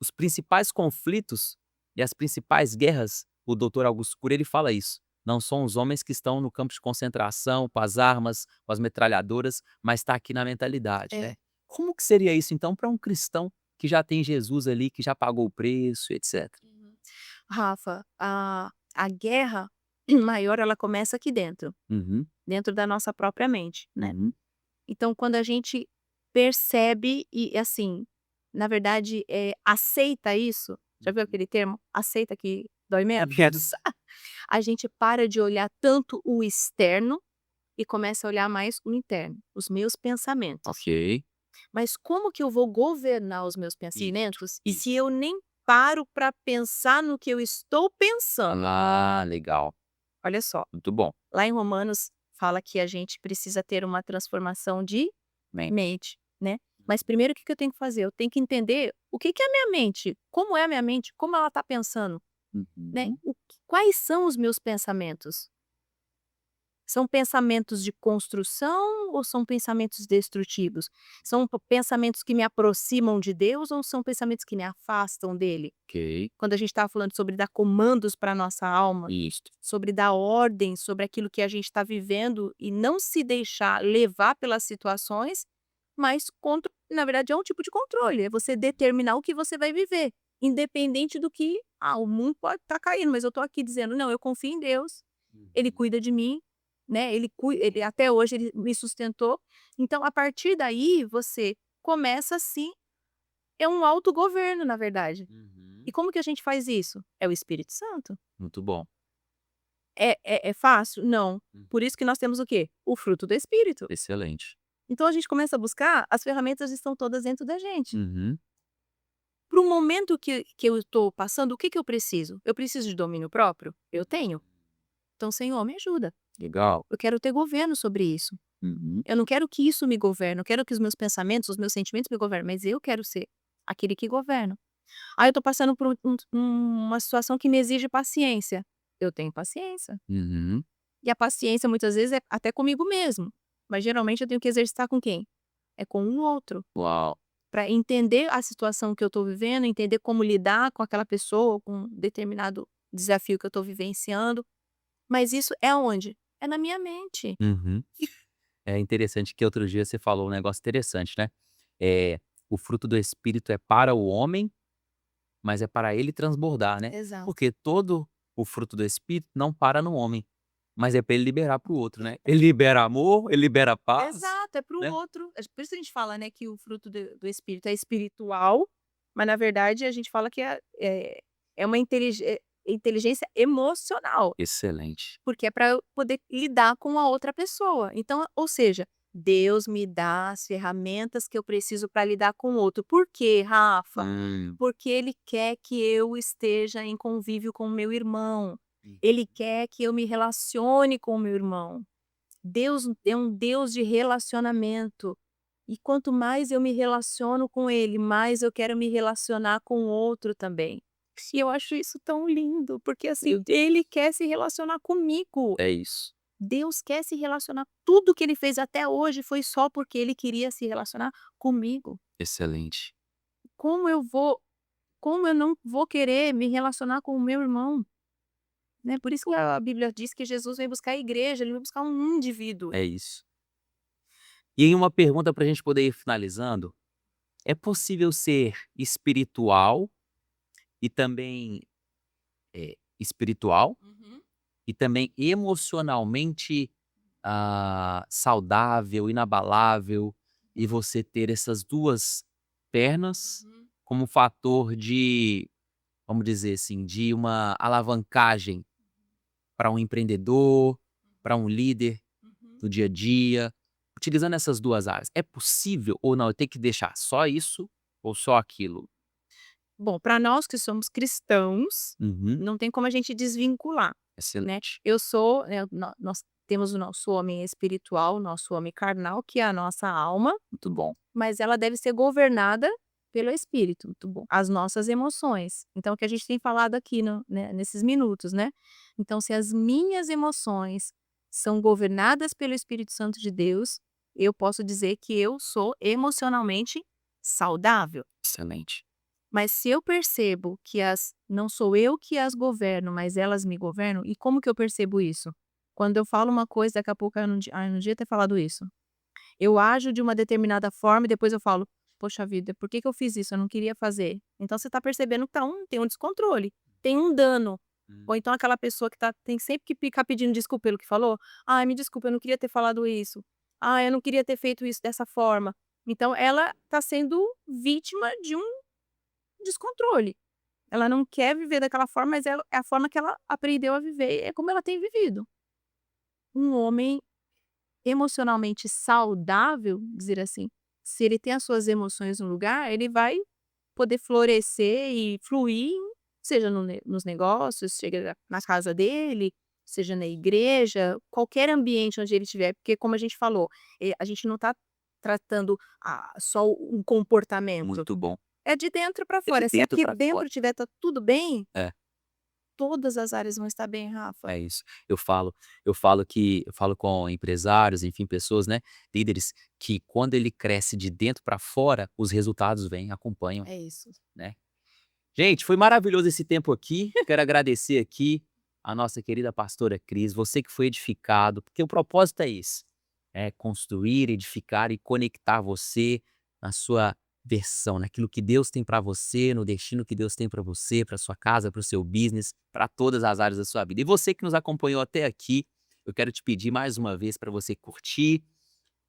S1: os principais conflitos e as principais guerras, o doutor Augusto Cury ele fala isso, não são os homens que estão no campo de concentração, com as armas, com as metralhadoras, mas está aqui na mentalidade,
S2: É.
S1: né. Como que seria isso então para um cristão que já tem Jesus ali, que já pagou o preço, etcétera?
S2: Uhum. Rafa, a guerra maior ela começa aqui dentro,
S1: Uhum,
S2: dentro da nossa própria mente, né.
S1: uhum.
S2: Então quando a gente percebe e assim, na verdade, aceita isso, já viu aquele termo? "Aceita que dói menos"? A gente para de olhar tanto o externo e comece a olhar mais o interno, os meus pensamentos.
S1: Ok.
S2: Mas como que eu vou governar os meus
S1: Isso,
S2: pensamentos e se
S1: isso.
S2: eu nem paro para pensar no que eu estou pensando?
S1: Ah, legal.
S2: Olha só,
S1: Muito bom.
S2: lá em Romanos fala que a gente precisa ter uma transformação de
S1: Bem.
S2: mente, né? Mas primeiro o que que eu tenho que fazer? Eu tenho que entender o que que é a minha mente, como é a minha mente, como ela está pensando, né?
S1: Uhum.
S2: Quais são os meus pensamentos? São pensamentos de construção ou são pensamentos destrutivos? São pensamentos que me aproximam de Deus ou são pensamentos que me afastam dele?
S1: Ok.
S2: Quando a gente estava falando sobre dar comandos para a nossa alma,
S1: Isso.
S2: sobre dar ordem sobre aquilo que a gente está vivendo e não se deixar levar pelas situações, mas na verdade é um tipo de controle, é você determinar o que você vai viver, independente do que, o mundo pode estar caindo, mas eu estou aqui dizendo, não, eu confio em Deus, Ele
S1: Uhum.
S2: cuida de mim, né? Ele até hoje ele me sustentou. Então, a partir daí, você começa sim, é um autogoverno, na verdade. E
S1: Uhum.
S2: como que a gente faz isso? É o Espírito Santo.
S1: Muito bom.
S2: É fácil? Não.
S1: Hum.
S2: Por isso que nós temos o quê? O fruto do Espírito.
S1: Excelente.
S2: Então a gente começa a buscar, as ferramentas estão todas dentro da gente.
S1: Uhum.
S2: Para o momento que eu estou passando, o que que eu preciso? Eu preciso de domínio próprio? Eu tenho. Então, Senhor, me ajuda.
S1: Legal.
S2: Eu quero ter governo sobre isso.
S1: Uhum.
S2: Eu não quero que isso me governe, eu quero que os meus pensamentos, os meus sentimentos me governem, mas eu quero ser aquele que governa. Ah, eu tô passando por uma situação que me exige paciência. Eu tenho paciência.
S1: Uhum.
S2: E a paciência muitas vezes é até comigo mesmo, mas geralmente eu tenho que exercitar com quem? É com um outro,
S1: Uau.
S2: para entender a situação que eu tô vivendo, entender como lidar com aquela pessoa, com um determinado desafio que eu tô vivenciando. Mas isso é onde? É na minha mente.
S1: Uhum. É interessante que outro dia você falou um negócio interessante, né? É, o fruto do espírito é para o homem, mas é para ele transbordar, né?
S2: Exato.
S1: Porque todo o fruto do espírito não para no homem, mas é para ele liberar para o outro, né? Ele libera amor, ele libera paz,
S2: Exato, é para o
S1: né?
S2: outro. Por isso que a gente fala, né, que o fruto do espírito é espiritual, mas na verdade a gente fala que é uma inteligência emocional,
S1: Excelente.
S2: porque é para eu poder lidar com a outra pessoa. Então, ou seja, Deus me dá as ferramentas que eu preciso para lidar com o outro. Por quê, Rafa?
S1: Hum.
S2: Porque Ele quer que eu esteja em convívio com o meu irmão.
S1: Hum.
S2: Ele quer que eu me relacione com o meu irmão. Deus é um Deus de relacionamento. E quanto mais eu me relaciono com Ele, mais eu quero me relacionar com o outro também. E eu acho isso tão lindo, porque assim, Ele quer se relacionar comigo.
S1: É isso.
S2: Deus quer se relacionar. Tudo que Ele fez até hoje foi só porque Ele queria se relacionar comigo.
S1: Excelente.
S2: Como eu vou, como eu não vou querer me relacionar com o meu irmão? Né? Por isso que a Bíblia diz que Jesus veio buscar a igreja, Ele veio buscar um indivíduo.
S1: É isso. E aí uma pergunta para a gente poder ir finalizando, é possível ser espiritual e também, espiritual
S2: Uhum.
S1: e também emocionalmente, saudável, inabalável, e você ter essas 2 pernas
S2: Uhum,
S1: como fator de, vamos dizer assim, de uma alavancagem para um empreendedor, para um líder
S2: uhum.
S1: no dia a dia, utilizando essas 2 áreas. É possível ou não, eu tenho que deixar só isso ou só aquilo?
S2: Bom, para nós que somos cristãos,
S1: Uhum.
S2: não tem como a gente desvincular, né.
S1: Excelente.
S2: Eu sou, nós temos o nosso homem espiritual, o nosso homem carnal, que é a nossa alma,
S1: Muito bom.
S2: mas ela deve ser governada pelo espírito, muito bom. As nossas emoções. Então, o que a gente tem falado aqui nesses minutos, né. Então, se as minhas emoções são governadas pelo Espírito Santo de Deus, eu posso dizer que eu sou emocionalmente saudável.
S1: Excelente.
S2: Mas se eu percebo que não sou eu que as governo, mas elas me governam, e como que eu percebo isso? Quando eu falo uma coisa, daqui a pouco eu não devia ter falado isso. Eu ajo de uma determinada forma e depois eu falo: "Poxa vida, por que que eu fiz isso? Eu não queria fazer". Então você está percebendo que tem um descontrole, tem um dano.
S1: Hum.
S2: Ou então aquela pessoa que tem sempre que ficar pedindo desculpa pelo que falou: "Ai, me desculpa, eu não queria ter falado isso. Ah, eu não queria ter feito isso dessa forma". Então ela está sendo vítima de um descontrole. Ela não quer viver daquela forma, mas é a forma que ela aprendeu a viver, é como ela tem vivido. Um homem emocionalmente saudável, dizer assim, se ele tem as suas emoções no lugar, ele vai poder florescer e fluir, seja nos negócios, seja na casa dele, seja na igreja, qualquer ambiente onde ele estiver, porque como a gente falou, a gente não está tratando só um comportamento,
S1: Muito bom.
S2: é de dentro para
S1: É de
S2: fora. Se
S1: dentro
S2: aqui
S1: para
S2: dentro
S1: fora.
S2: tiver tá tudo bem,
S1: É.
S2: todas as áreas vão estar bem, Rafa.
S1: É isso. Eu falo com empresários, enfim, pessoas, né, líderes, que quando ele cresce de dentro para fora, os resultados vêm, acompanham,
S2: É isso.
S1: né. Gente, foi maravilhoso esse tempo aqui. Quero agradecer aqui a nossa querida pastora Cris, você que foi edificado, porque o propósito é esse, é construir, edificar e conectar você na sua versão, naquilo que Deus tem para você, no destino que Deus tem para você, para sua casa, para o seu business, para todas as áreas da sua vida. E você que nos acompanhou até aqui, eu quero te pedir mais uma vez para você curtir,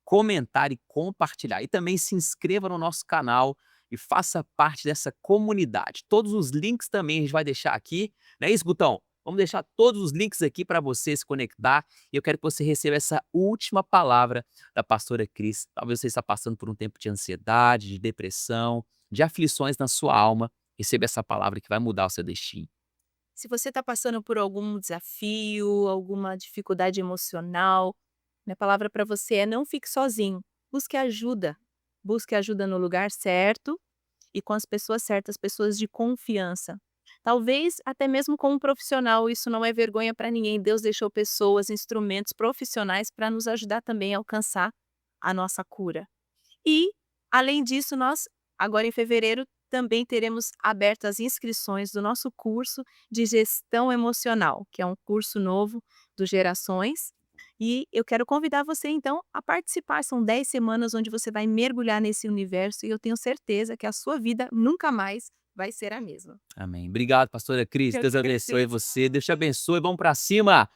S1: comentar e compartilhar. E também se inscreva no nosso canal e faça parte dessa comunidade. Todos os links também a gente vai deixar aqui, não é isso, Gutão? Vamos deixar todos os links aqui para você se conectar e eu quero que você receba essa última palavra da pastora Cris. Talvez você está passando por um tempo de ansiedade, de depressão, de aflições na sua alma. Receba essa palavra que vai mudar o seu destino.
S2: Se você está passando por algum desafio, alguma dificuldade emocional, minha palavra para você é: não fique sozinho, busque ajuda. Busque ajuda no lugar certo e com as pessoas certas, pessoas de confiança. Talvez até mesmo com um profissional, isso não é vergonha para ninguém. Deus deixou pessoas, instrumentos profissionais para nos ajudar também a alcançar a nossa cura. E, além disso, nós, agora em fevereiro, também teremos aberto as inscrições do nosso curso de gestão emocional, que é um curso novo do Gerações. E eu quero convidar você, então, a participar. São 10 semanas onde você vai mergulhar nesse universo e eu tenho certeza que a sua vida nunca mais vai ser a mesma.
S1: Amém. Obrigado, pastora Cris.
S2: Eu
S1: Deus
S2: que
S1: abençoe
S2: agradeço.
S1: você. Deus te abençoe. Vamos para cima.